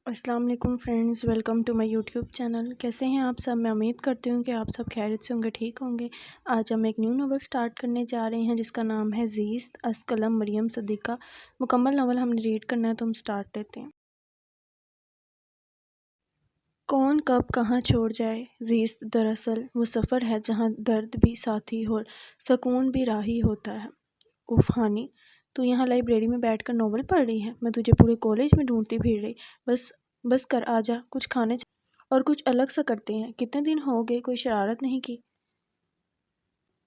السلام علیکم friends, welcome to my YouTube channel. کیسے ہیں آپ سب؟ میں امید کرتی ہوں کہ آپ سب خیریت سے ہوں گے، ٹھیک ہوں گے۔ آج ہم ایک نیو ناول سٹارٹ کرنے جا رہے ہیں جس کا نام ہے زیست، از قلم مریم صدیقہ۔ مکمل ناول ہم نے ریڈ کرنا ہے تو ہم سٹارٹ لیتے ہیں۔ کون کب کہاں چھوڑ جائے؟ زیست دراصل وہ سفر ہے جہاں درد بھی ساتھی اور سکون بھی راہی ہوتا ہے۔ اوف ہانی، تو یہاں لائبریری میں بیٹھ کر ناول پڑھ رہی ہے؟ میں تجھے پورے کالج میں ڈھونڈتی پھر رہی۔ بس کر، آ جا، کچھ کھانے اور کچھ الگ سا کرتے ہیں۔ کتنے دن ہو گئے کوئی شرارت نہیں کی۔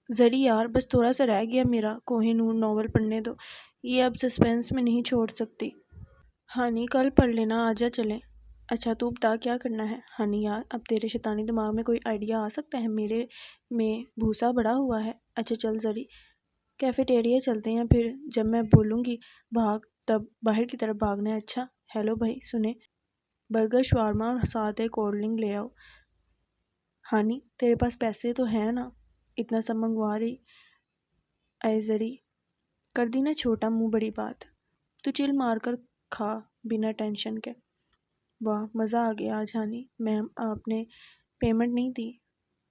زری یار، بس تھوڑا سا رہ گیا میرا کوہ نور ناول پڑھنے دو، یہ اب سسپینس میں نہیں چھوڑ سکتی۔ ہانی کل پڑھ لینا، آجا چلیں۔ اچھا تو بتا کیا کرنا ہے؟ ہانی یار، اب تیرے شیطانی دماغ میں کوئی آئیڈیا آ سکتا ہے؟ میرے میں بھوسا بڑا ہوا ہے۔ اچھا چل زری، کیفیٹیریا چلتے ہیں، پھر جب میں بولوں گی بھاگ تب باہر کی طرف بھاگنا ہے۔ اچھا ہیلو بھائی سنیں، برگر شوارما اور ساتھ ایک کولڈ ڈرنک لے آؤ۔ ہانی تیرے پاس پیسے تو ہیں نا، اتنا سب منگوا رہی؟ اے زری، کر دی نا چھوٹا منہ بڑی بات، تو چل مار کر کھا بنا ٹینشن کے۔ واہ مزہ آ گیا آج ہانی۔ میم آپ نے پیمنٹ نہیں دی؟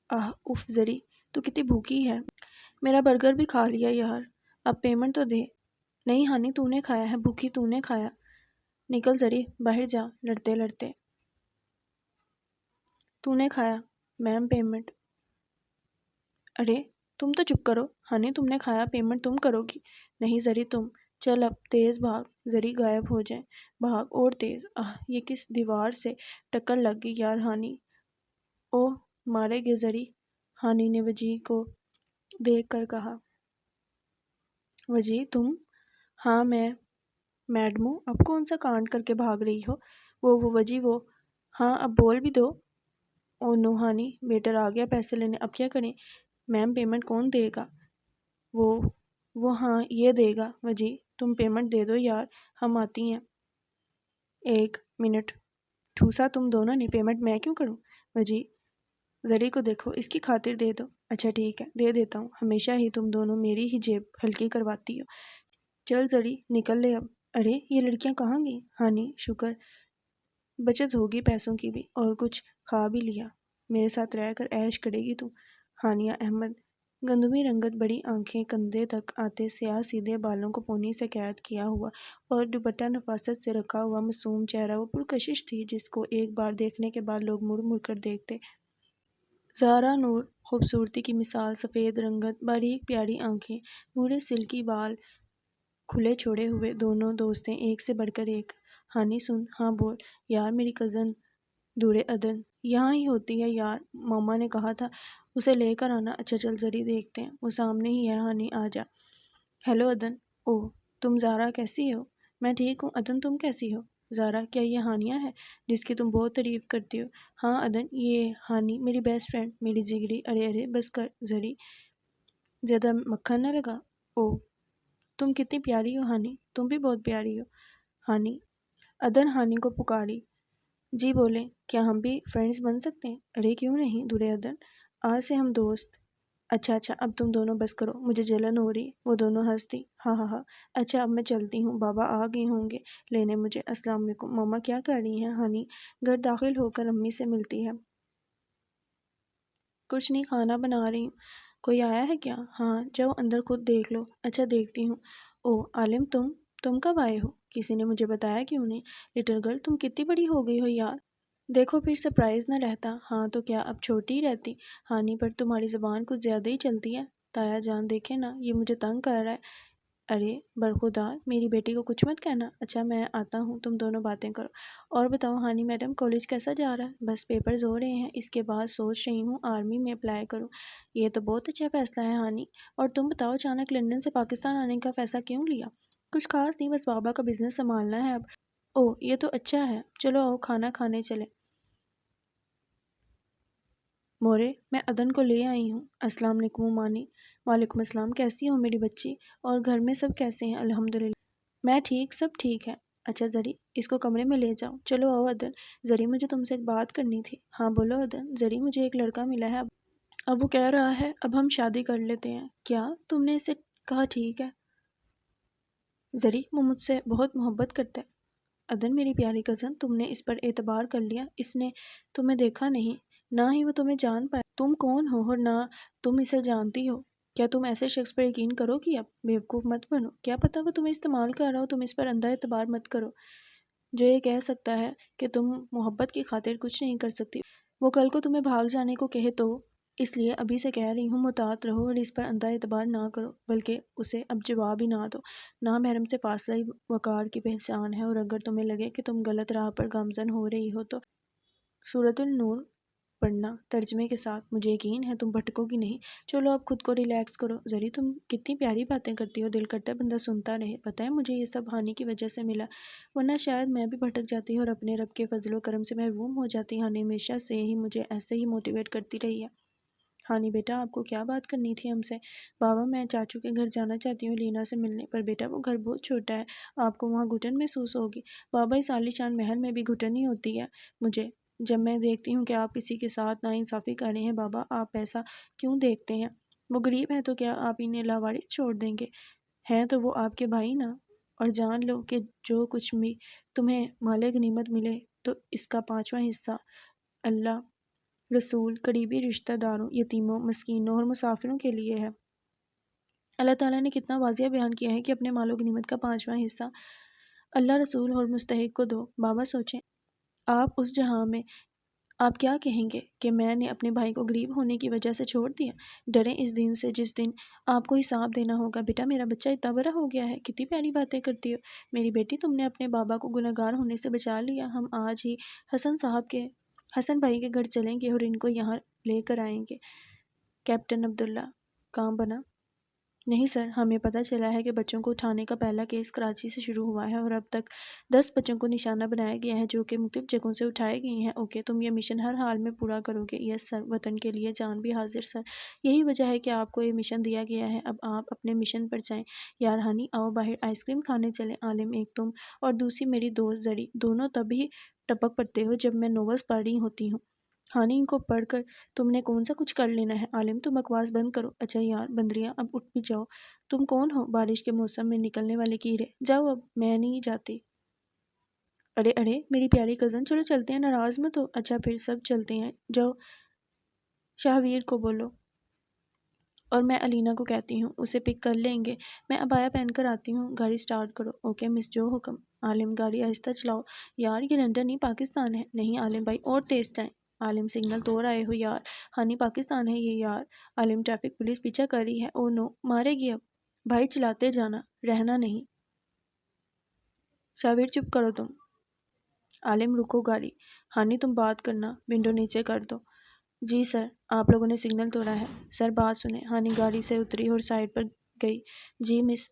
اف زری، تو کتنی بھوکی ہے۔ میرا برگر بھی کھا لیا یار، اب پیمنٹ تو دے۔ نہیں ہانی، تو نے کھایا ہے، بھوکی تو نے کھایا۔ نکل زری باہر جا، لڑتے لڑتے۔ تو نے کھایا میم، پیمنٹ۔ ارے تم تو چپ کرو۔ ہانی تم نے کھایا، پیمنٹ تم کرو گی۔ نہیں زری تم، چل اب تیز بھاگ، زری غائب ہو جائے۔ بھاگ اور تیز۔ یہ کس دیوار سے ٹکر لگ گئی یار ہانی۔ اوہ مارے گے زری، ہانی نے وجی کو دیکھ کر کہا۔ وجی تم؟ ہاں میں میڈمو، اب کون سا کانڈ کر کے بھاگ رہی ہو؟ وہ وجی وہ، ہاں اب بول بھی دو۔ او نو ہانی، ویٹر آ گیا پیسے لینے، اب کیا کریں؟ میم پیمنٹ کون دے گا؟ وہ ہاں یہ دے گا۔ وجی تم پیمنٹ دے دو یار، ہم آتی ہیں۔ ایک منٹ، ٹھوسا تم دونوں نے، پیمنٹ میں کیوں کروں؟ وجی زری کو دیکھو، اس کی خاطر دے دو۔ اچھا ٹھیک ہے، دے دیتا ہوں، ہمیشہ ہی تم دونوں میری ہی جیب ہلکی کرواتی ہو۔ چل زری نکل لے اب۔ ارے یہ لڑکیاں کہاں گئیں؟ ہانی شکر، بچت ہوگی پیسوں کی بھی، اور کچھ کھا بھی لیا۔ میرے ساتھ رہ کر عیش کرے گی تو۔ ہانیہ احمد، گندمی رنگت بڑی آنکھیں کندھے تک آتے، سیاہ سیدھے بالوں کو پونی سے قید کیا ہوا اور دوپٹہ نفاست سے رکھا ہوا معصوم چہرہ، وہ پرکشش تھی جس کو ایک بار دیکھنے کے بعد لوگ مڑ مڑ کر دیکھتے۔ زہرا نور، خوبصورتی کی مثال، سفید رنگت، باریک پیاری آنکھیں، بوڑھے سلکی بال، کھلے چھوڑے ہوئے، دونوں دوستیں ایک سے بڑھ کر ایک۔ ہانی سن، ہاں بول یار، میری کزن دورے عدن یہاں ہی ہوتی ہے یار، ماما نے کہا تھا اسے لے کر آنا۔ اچھا چل زری دیکھتے ہیں، وہ سامنے ہی ہے۔ ہانی آ جا۔ ہیلو عدن، اوہ تم زہرا کیسی ہو؟ میں ٹھیک ہوں عدن، تم کیسی ہو؟ زہرا، کیا یہ ہانیہ ہے جس کی تم بہت تعریف کرتی ہو؟ ہاں عدن، یہ ہانی میری بیسٹ فرینڈ، میری جگری۔ ارے بس کر زری، زیادہ مکھن نہ لگا۔ اوہ تم کتنی پیاری ہو ہانی، تم بھی بہت پیاری ہو۔ ہانی، عدن ہانی کو پکاری۔ جی بولیں، کیا ہم بھی فرینڈز بن سکتے ہیں؟ ارے کیوں نہیں دورے عدن، آج سے ہم دوست۔ اچھا اب تم دونوں بس کرو، مجھے جلن ہو رہی۔ وہ دونوں ہنس دی۔ ہاں اچھا اب میں چلتی ہوں، بابا آ گئے ہوں گے لینے مجھے۔ السلام علیکم ماما، کیا کر رہی ہیں؟ ہانی گھر داخل ہو کر امی سے ملتی ہے۔ کچھ نہیں، کھانا بنا رہی ہوں۔ کوئی آیا ہے کیا؟ ہاں جاؤ اندر خود دیکھ لو۔ اچھا دیکھتی ہوں۔ اوہ عالم، تم کب آئے ہو؟ کسی نے مجھے بتایا کیوں نہیں؟ لٹل گرل، تم کتنی بڑی ہو گئی ہو یار، دیکھو پھر سرپرائز نہ رہتا۔ ہاں تو کیا اب چھوٹی ہی رہتی؟ ہانی پر تمہاری زبان کچھ زیادہ ہی چلتی ہے، تایا جان دیکھے نا، یہ مجھے تنگ کر رہا ہے۔ ارے برخودار، میری بیٹی کو کچھ مت کہنا۔ اچھا میں آتا ہوں، تم دونوں باتیں کرو۔ اور بتاؤ ہانی میڈم، کالج کیسا جا رہا ہے؟ بس پیپرز ہو رہے ہیں، اس کے بعد سوچ رہی ہوں آرمی میں اپلائی کروں۔ یہ تو بہت اچھا فیصلہ ہے ہانی، اور تم بتاؤ اچانک لندن سے پاکستان آنے کا فیصلہ کیوں لیا؟ کچھ خاص نہیں، بس بابا کا بزنس سنبھالنا ہے اب۔ اوہ یہ تو اچھا ہے، چلو آؤ کھانا کھانے چلیں۔ مورے، میں عدن کو لے آئی ہوں۔ السلام علیکم مانی۔ وعلیکم السلام، کیسی ہو میری بچی؟ اور گھر میں سب کیسے ہیں؟ الحمدللہ میں ٹھیک، سب ٹھیک ہے۔ اچھا زری، اس کو کمرے میں لے جاؤ۔ چلو آؤ عدن۔ زری مجھے تم سے ایک بات کرنی تھی۔ ہاں بولو عدن۔ زری مجھے ایک لڑکا ملا ہے، اب وہ کہہ رہا ہے اب ہم شادی کر لیتے ہیں۔ کیا تم نے اسے کہا ٹھیک ہے؟ زری وہ مجھ سے بہت محبت کرتا ہے۔ عدن میری پیاری کزن، تم نے اس پر اعتبار کر لیا؟ اس نے تمہیں دیکھا نہیں، نہ ہی وہ تمہیں جان پائے۔ تم کون ہو اور نہ تم اسے جانتی ہو؟ کیا تم ایسے شخص پر یقین کرو گی؟ اب بیوقوف مت بنو، کیا پتہ وہ تمہیں استعمال کر رہا ہو، تم اس پر اندھا اعتبار مت کرو۔ جو یہ کہہ سکتا ہے کہ تم محبت کی خاطر کچھ نہیں کر سکتی، وہ کل کو تمہیں بھاگ جانے کو کہے تو؟ اس لیے ابھی سے کہہ رہی ہوں، محتاط رہو اور اس پر اندھا اعتبار نہ کرو، بلکہ اسے اب جواب ہی نہ دو۔ نامحرم سے فاصلہ ہی وقار کی پہچان ہے، اور اگر تمہیں لگے کہ تم غلط راہ پر گامزن ہو رہی ہو تو سورۃ النور پڑھنا ترجمے کے ساتھ۔ مجھے یقین ہے تم بھٹکو گی نہیں۔ چلو اب خود کو ریلیکس کرو۔ زری تم کتنی پیاری باتیں کرتی ہو، دل کرتا ہے بندہ سنتا رہے۔ پتہ ہے مجھے یہ سب ہانی کی وجہ سے ملا، ورنہ شاید میں بھی بھٹک جاتی اور اپنے رب کے فضل و کرم سے محروم ہو جاتی۔ ہانی ہمیشہ سے ہی مجھے ایسے ہی موٹیویٹ کرتی رہی ہے۔ ہانی بیٹا، آپ کو کیا بات کرنی تھی ہم سے؟ بابا میں چاچو کے گھر جانا چاہتی ہوں لینا سے ملنے، پر بیٹا وہ گھر بہت چھوٹا ہے، آپ کو وہاں گھٹن محسوس ہوگی۔ بابا اس عالیشان محل میں بھی گھٹن ہی ہوتی ہے مجھے، جب میں دیکھتی ہوں کہ آپ کسی کے ساتھ ناانصافی کر رہے ہیں۔ بابا آپ ایسا کیوں دیکھتے ہیں؟ وہ غریب ہیں تو کیا آپ انہیں لاوارث چھوڑ دیں گے؟ ہیں تو وہ آپ کے بھائی نا، اور جان لو کہ جو کچھ بھی تمہیں مال غنیمت ملے تو اس کا 5واں حصہ اللہ، رسول، قریبی رشتہ داروں، یتیموں، مسکینوں اور مسافروں کے لیے ہے۔ اللہ تعالیٰ نے کتنا واضح بیان کیا ہے کہ اپنے مال و غنیمت کا 5واں حصہ اللہ، رسول اور مستحق کو دو۔ بابا سوچیں، آپ اس جہاں میں آپ کیا کہیں گے کہ میں نے اپنے بھائی کو غریب ہونے کی وجہ سے چھوڑ دیا؟ ڈریں اس دن سے جس دن آپ کو حساب دینا ہوگا۔ بیٹا میرا بچہ اتنا بڑا ہو گیا ہے، کتنی پیاری باتیں کرتی ہو میری بیٹی، تم نے اپنے بابا کو گنہگار ہونے سے بچا لیا۔ ہم آج ہی حسن بھائی کے گھر چلیں گے اور ان کو یہاں لے کر آئیں گے۔ کیپٹن عبداللہ کام بنا؟ نہیں سر، ہمیں پتہ چلا ہے کہ بچوں کو اٹھانے کا پہلا کیس کراچی سے شروع ہوا ہے اور اب تک 10 بچوں کو نشانہ بنایا گیا ہے جو کہ مختلف جگہوں سے اٹھائے گئے ہیں۔ اوکے، تم یہ مشن ہر حال میں پورا کرو گے؟ یس سر، وطن کے لیے جان بھی حاضر سر، یہی وجہ ہے کہ آپ کو یہ مشن دیا گیا ہے۔ اب آپ اپنے مشن پر جائیں۔ یار ہانی، آؤ باہر آئس کریم کھانے چلیں۔ عالم، ایک تم اور دوسری میری دوست زری دونوں تبھی ٹپک پڑتے ہو جب میں ناولز پڑھ رہی ہوتی ہوں۔ ہانی، ان کو پڑھ کر تم نے کون سا کچھ کر لینا ہے؟ عالم، تم بکواس بند کرو۔ اچھا یار بندریاں، اب اٹھ بھی جاؤ۔ تم کون ہو؟ بارش کے موسم میں نکلنے والے کیڑے، جاؤ اب، میں نہیں جاتی۔ ارے ارے میری پیاری کزن، چلو چلتے ہیں، ناراض مت ہو۔ اچھا پھر سب چلتے ہیں، جاؤ شاہویر کو بولو اور میں علینا کو کہتی ہوں، اسے پک کر لیں گے۔ میں عبایا پہن کر آتی ہوں، گاڑی سٹارٹ کرو۔ اوکے مس جو، حکم۔ عالم، گاڑی آہستہ چلاؤ یار، یہ لندن نہیں پاکستان ہے۔ نہیں عالم بھائی، اور تیز جائیں۔ عالم، سگنل توڑ آئے ہو یار۔ ہانی، پاکستان ہے یہ یار۔ عالم، ٹریفک پولیس پیچھا کر رہی ہے، او نو، مارے گی اب۔ بھائی چلاتے جانا، رہنا نہیں۔ شاویر، چپ کرو تم۔ عالم، رکو گاڑی۔ ہانی، تم بات کرنا، ونڈو نیچے کر دو۔ جی سر، آپ لوگوں نے سگنل توڑا ہے۔ سر بات سنیں۔ ہانی گاڑی سے اتری اور سائڈ پر گئی۔ جی مس،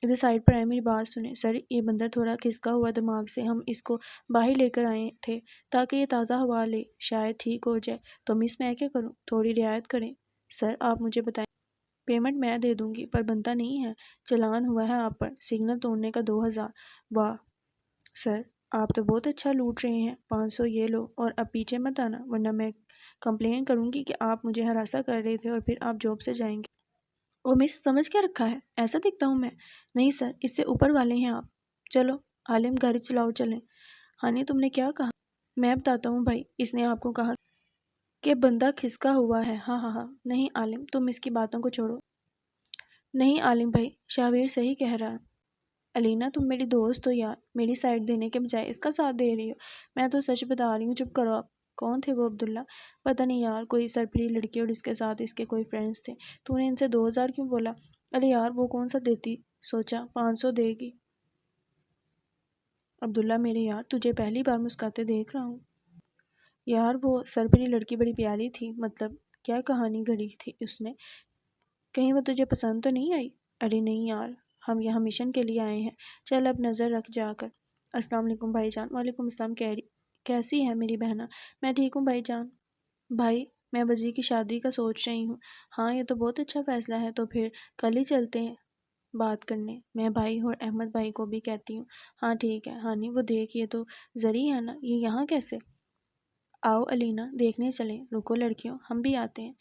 ادھر سائڈ پر آئے، میری بات سنیں۔ سر یہ بندر تھوڑا کھسکا ہوا دماغ سے، ہم اس کو باہر لے کر آئے تھے تاکہ یہ تازہ ہوا لے، شاید ٹھیک ہو جائے۔ تو مس میں کیا کروں؟ تھوڑی رعایت کریں۔ سر آپ مجھے بتائیں، پیمنٹ میں دے دوں گی پر بنتا نہیں ہے، چلان ہوا ہے آپ پر، سگنل توڑنے کا 2000۔ واہ سر، آپ تو بہت اچھا لوٹ رہے ہیں۔ 500 یہ لو، اور اب پیچھے مت آنا ورنہ میں کمپلین کروں گی کہ آپ مجھے ہراساں کر رہے تھے اور پھر آپ جاب سے جائیں گے۔ او مس، سمجھ کیا رکھا ہے؟ ایسا دکھتا ہوں میں؟ نہیں سر، اس سے اوپر والے ہیں آپ۔ چلو عالم، گاڑی چلاؤ، چلیں۔ ہانی، تم نے کیا کہا؟ میں بتاتا ہوں بھائی، اس نے آپ کو کہا کہ بندہ کھسکا ہوا ہے۔ ہاں ہاں ہاں، نہیں عالم، تم اس کی باتوں کو چھوڑو۔ نہیں عالم بھائی، شاویر صحیح کہہ رہا ہے۔ علینا، تم میری دوست ہو یار، میری سائڈ دینے کے بجائے اس کا ساتھ دے رہی ہو۔ میں تو سچ بتا رہی ہوں، چپ کرو آپ۔ کون تھے وہ عبداللہ؟ پتہ نہیں یار، کوئی سرپری لڑکی اور اس کے ساتھ اس کے کوئی فرینڈز تھے۔ تو نے ان سے 2000 کیوں بولا؟ ارے یار وہ کون سا دیتی، سوچا 500 دے گی۔ عبداللہ میرے یار، تجھے پہلی بار مسکراتے دیکھ رہا ہوں۔ یار وہ سرپری لڑکی بڑی پیاری تھی، مطلب کیا کہانی گھڑی تھی اس نے، کہیں وہ تجھے پسند تو نہیں آئی؟ ارے نہیں یار، ہم یہاں مشن کے لیے آئے ہیں، چل اب نظر رکھ جا کر۔ السلام علیکم بھائی جان۔ وعلیکم السلام۔ کیسی ہے میری بہنا؟ میں ٹھیک ہوں بھائی جان۔ بھائی میں وزیر کی شادی کا سوچ رہی ہوں۔ ہاں یہ تو بہت اچھا فیصلہ ہے، تو پھر کل ہی چلتے ہیں بات کرنے۔ میں بھائی اور احمد بھائی کو بھی کہتی ہوں۔ ہاں ٹھیک ہے۔ ہانی، وہ دیکھ، یہ تو زری ہے نا، یہ یہاں کیسے؟ آؤ علینا دیکھنے چلیں۔ رکو لڑکیوں، ہم بھی آتے ہیں۔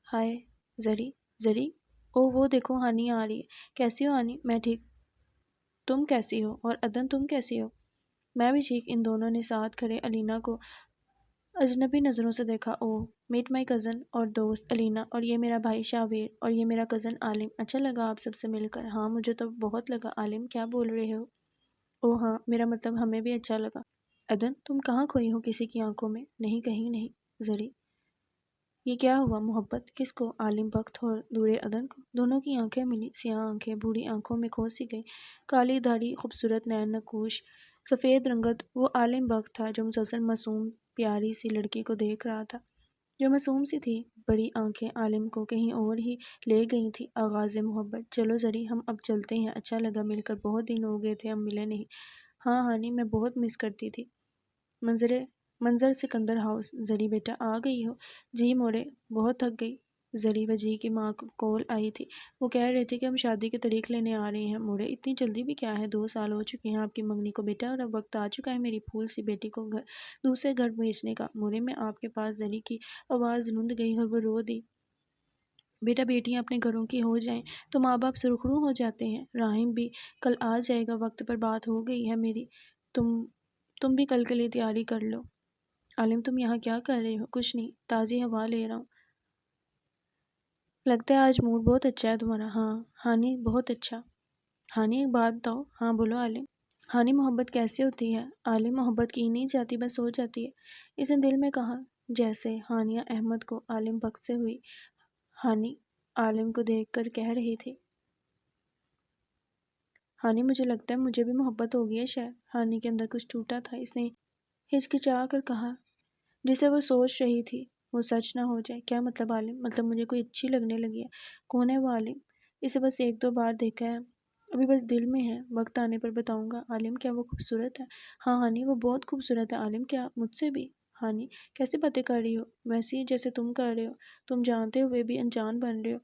ہائے زری، زری، او وہ دیکھو ہانی آ رہی ہے۔ کیسی ہو ہانی؟ میں ٹھیک، تم کیسی ہو؟ اور عدن تم کیسی ہو؟ میں بھی ٹھیک۔ ان دونوں نے ساتھ کھڑے علینا کو اجنبی نظروں سے دیکھا۔ اوہ، میٹ مائی کزن اور دوست علینا، اور یہ میرا بھائی شاویر، اور یہ میرا کزن عالم۔ اچھا لگا آپ سب سے مل کر۔ ہاں مجھے تو بہت لگا۔ عالم کیا بول رہے ہو؟ اوہ ہاں، میرا مطلب ہمیں بھی اچھا لگا۔ عدن تم کہاں کھوئی ہو کسی کی آنکھوں میں؟ نہیں کہیں نہیں۔ زری یہ کیا ہوا؟ محبت کس کو؟ عالم بخت اور دورے عدن کو۔ دونوں کی آنکھیں ملی، سیاہ آنکھیں بوڑھی آنکھوں میں کھو سی گئی، کالی داڑھی، خوبصورت نین نقوش، سفید رنگت۔ وہ عالم بخت تھا جو مسلسل معصوم پیاری سی لڑکی کو دیکھ رہا تھا جو معصوم سی تھی۔ بڑی آنکھیں عالم کو کہیں اور ہی لے گئی تھی۔ آغاز محبت۔ چلو زری ہم اب چلتے ہیں، اچھا لگا مل کر، بہت دن ہو گئے تھے ہم ملے نہیں۔ ہاں ہانی میں بہت مس کرتی تھی منظر سکندر ہاؤس۔ زری بیٹا آ گئی ہو؟ جی موڑے، بہت تھک گئی۔ زری وجی کی ماں کو کال آئی تھی، وہ کہہ رہے تھے کہ ہم شادی کے طریق لینے آ رہے ہیں۔ موڑے اتنی جلدی بھی کیا ہے، 2 سال ہو چکے ہیں آپ کی منگنی کو بیٹا، اور اب وقت آ چکا ہے میری پھول سی بیٹی کو دوسرے گھر بھیجنے کا۔ موڑے میں آپ کے پاس۔ زری کی آواز لند گئی اور وہ رو دی۔ بیٹا بیٹیاں اپنے گھروں کی ہو جائیں تو ماں باپ سرخرو ہو جاتے ہیں۔ راہم بھی کل آ جائے گا، وقت پر بات ہو گئی ہے میری۔ تم بھی کل کے لیے تیاری کر لو۔ عالم تم یہاں کیا کر رہے ہو؟ کچھ نہیں، تازی ہوا لے رہا ہوں۔ لگتا ہے آج موڈ بہت اچھا ہے تمہارا۔ ہاں ہانی بہت اچھا۔ ہانی ایک بات بتاؤ۔ ہاں بولو عالم۔ ہانی محبت کیسے ہوتی ہے؟ عالم محبت کی نہیں جاتی، بس ہو جاتی ہے۔ اس نے دل میں کہا۔ جیسے ہانیہ احمد کو عالم بخت سے ہوئی۔ ہانی عالم کو دیکھ کر کہہ رہی تھی۔ ہانی مجھے لگتا ہے مجھے بھی محبت ہو گئی ہے شاید۔ ہانی کے اندر کچھ ٹوٹا تھا، اس نے ہچکچا کر کہا۔ جسے وہ سوچ رہی تھی وہ سچ نہ ہو جائے۔ کیا مطلب عالم؟ مطلب مجھے کوئی اچھی لگنے لگی ہے۔ کون ہے وہ عالم؟ اسے بس 1-2 بار دیکھا ہے، ابھی بس دل میں ہے، وقت آنے پر بتاؤں گا۔ عالم کیا وہ خوبصورت ہے؟ ہاں ہانی وہ بہت خوبصورت ہے۔ عالم کیا مجھ سے بھی؟ ہانی کیسے باتیں کر رہی ہو؟ ویسے ہی جیسے تم کر رہے ہو، تم جانتے ہوئے بھی انجان بن رہے ہو۔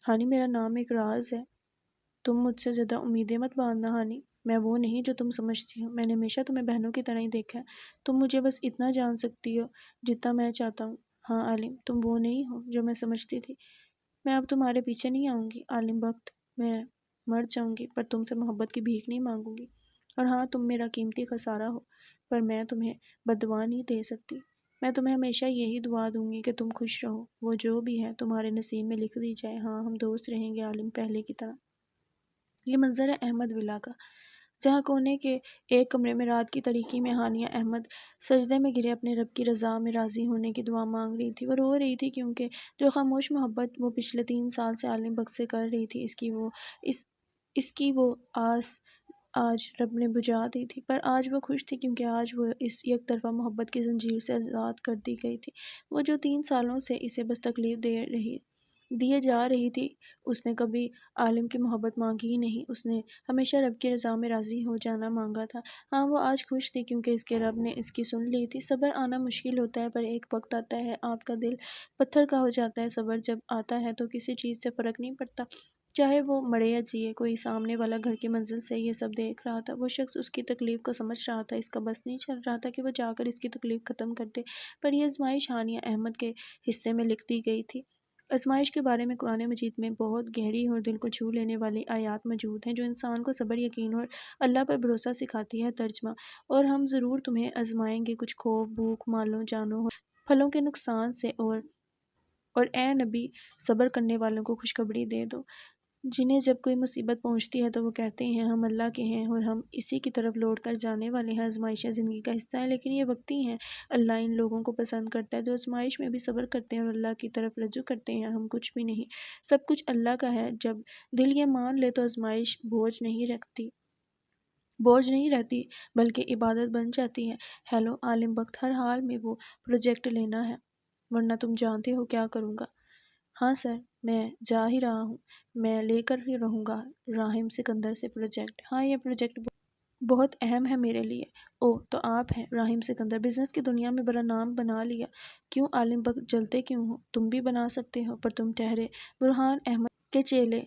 ہانی میرا نام ایک راز ہے، تم مجھ سے زیادہ امیدیں مت باندھنا ہانی، میں وہ نہیں جو تم سمجھتی ہو۔ میں نے ہمیشہ تمہیں بہنوں کی طرح ہی دیکھا ہے، تم مجھے بس اتنا جان سکتی ہو جتنا میں چاہتا ہوں۔ ہاں عالم تم وہ نہیں ہو جو میں سمجھتی تھی۔ میں اب تمہارے پیچھے نہیں آؤں گی عالم بخت، میں مر جاؤں گی پر تم سے محبت کی بھیک نہیں مانگوں گی۔ اور ہاں تم میرا قیمتی خسارہ ہو، پر میں تمہیں بددعا نہیں دے سکتی۔ میں تمہیں ہمیشہ یہی دعا دوں گی کہ تم خوش رہو، وہ جو بھی ہے تمہارے نصیب میں لکھ دی جائے۔ ہاں ہم دوست رہیں گے عالم، پہلے کی طرح۔ یہ منظر ہے احمد ولا کا، جہاں کونے کے ایک کمرے میں رات کی تاریکی میں ہانیہ احمد سجدے میں گرے اپنے رب کی رضا میں راضی ہونے کی دعا مانگ رہی تھی۔ وہ رو رہی تھی کیونکہ جو خاموش محبت وہ پچھلے 3 سال سے عالم بخت سے کر رہی تھی، اس کی وہ آس آج رب نے بجھا دی تھی۔ پر آج وہ خوش تھی کیونکہ آج وہ اس یک طرفہ محبت کی زنجیر سے آزاد کر دی گئی تھی، وہ جو 3 سالوں سے اسے بس تکلیف دیے جا رہی تھی۔ اس نے کبھی عالم کی محبت مانگی ہی نہیں، اس نے ہمیشہ رب کی رضا میں راضی ہو جانا مانگا تھا۔ ہاں وہ آج خوش تھی کیونکہ اس کے رب نے اس کی سن لی تھی۔ صبر آنا مشکل ہوتا ہے پر ایک وقت آتا ہے آپ کا دل پتھر کا ہو جاتا ہے۔ صبر جب آتا ہے تو کسی چیز سے فرق نہیں پڑتا، چاہے وہ مرے یا جیے۔ کوئی سامنے والا گھر کی منزل سے یہ سب دیکھ رہا تھا، وہ شخص اس کی تکلیف کو سمجھ رہا تھا، اس کا بس نہیں چل رہا تھا کہ وہ جا کر اس کی تکلیف ختم کر دے۔ پر یہ آزمائش ہانیہ احمد کے حصے میں لکھ دی گئی تھی۔ آزمائش کے بارے میں قرآن مجید میں بہت گہری اور دل کو چھو لینے والی آیات موجود ہیں جو انسان کو صبر، یقین اور اللہ پر بھروسہ سکھاتی ہے۔ ترجمہ: اور ہم ضرور تمہیں آزمائیں گے کچھ خوف، بھوک، مالوں، جانوں اور پھلوں کے نقصان سے، اور اے نبی صبر کرنے والوں کو خوشخبری دے دو، جنہیں جب کوئی مصیبت پہنچتی ہے تو وہ کہتے ہیں ہم اللہ کے ہیں اور ہم اسی کی طرف لوٹ کر جانے والے ہیں۔ آزمائشیں زندگی کا حصہ ہیں لیکن یہ وقتی ہیں۔ اللہ ان لوگوں کو پسند کرتا ہے جو آزمائش میں بھی صبر کرتے ہیں اور اللہ کی طرف رجوع کرتے ہیں۔ ہم کچھ بھی نہیں، سب کچھ اللہ کا ہے۔ جب دل یہ مان لے تو آزمائش بوجھ نہیں رہتی بلکہ عبادت بن جاتی ہے۔ ہیلو عالم بخت، ہر حال میں وہ پروجیکٹ لینا ہے ورنہ تم جانتے ہو کیا کروں گا۔ ہاں سر، میں جا ہی رہا ہوں، میں لے کر ہی رہوں گا راہم سکندر سے پروجیکٹ۔ ہاں یہ پروجیکٹ بہت اہم ہے میرے لیے۔ اوہ تو آپ ہیں راہم سکندر، بزنس کی دنیا میں بڑا نام بنا لیا۔ کیوں عالم بخت جلتے کیوں ہو؟ تم بھی بنا سکتے ہو۔ پر تم ٹھہرے، برہان احمد کے چیلے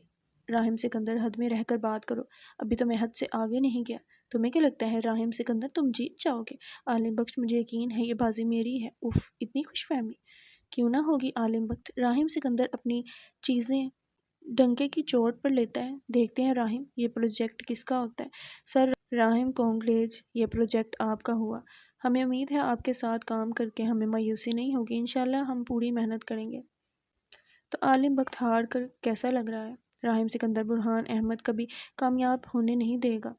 راہم سکندر حد میں رہ کر بات کرو، ابھی تو میں حد سے آگے نہیں گیا۔ تمہیں کیا لگتا ہے راہم سکندر تم جیت جاؤ گے؟ عالم بخت مجھے یقین ہے یہ بازی میری ہے۔ اف اتنی خوش فہمی کیوں نہ ہوگی عالم بخت؟ راہم سکندر اپنی چیزیں ڈنکے کی چوٹ پر لیتا ہے۔ دیکھتے ہیں راہم یہ پروجیکٹ کس کا ہوتا ہے۔ سر راہم کانگریج، یہ پروجیکٹ آپ کا ہوا۔ ہمیں امید ہے آپ کے ساتھ کام کر کے ہمیں مایوسی نہیں ہوگی، انشاءاللہ ہم پوری محنت کریں گے۔ تو عالم بخت ہار کر کیسا لگ رہا ہے؟ راہم سکندر برہان احمد کبھی کامیاب ہونے نہیں دے گا۔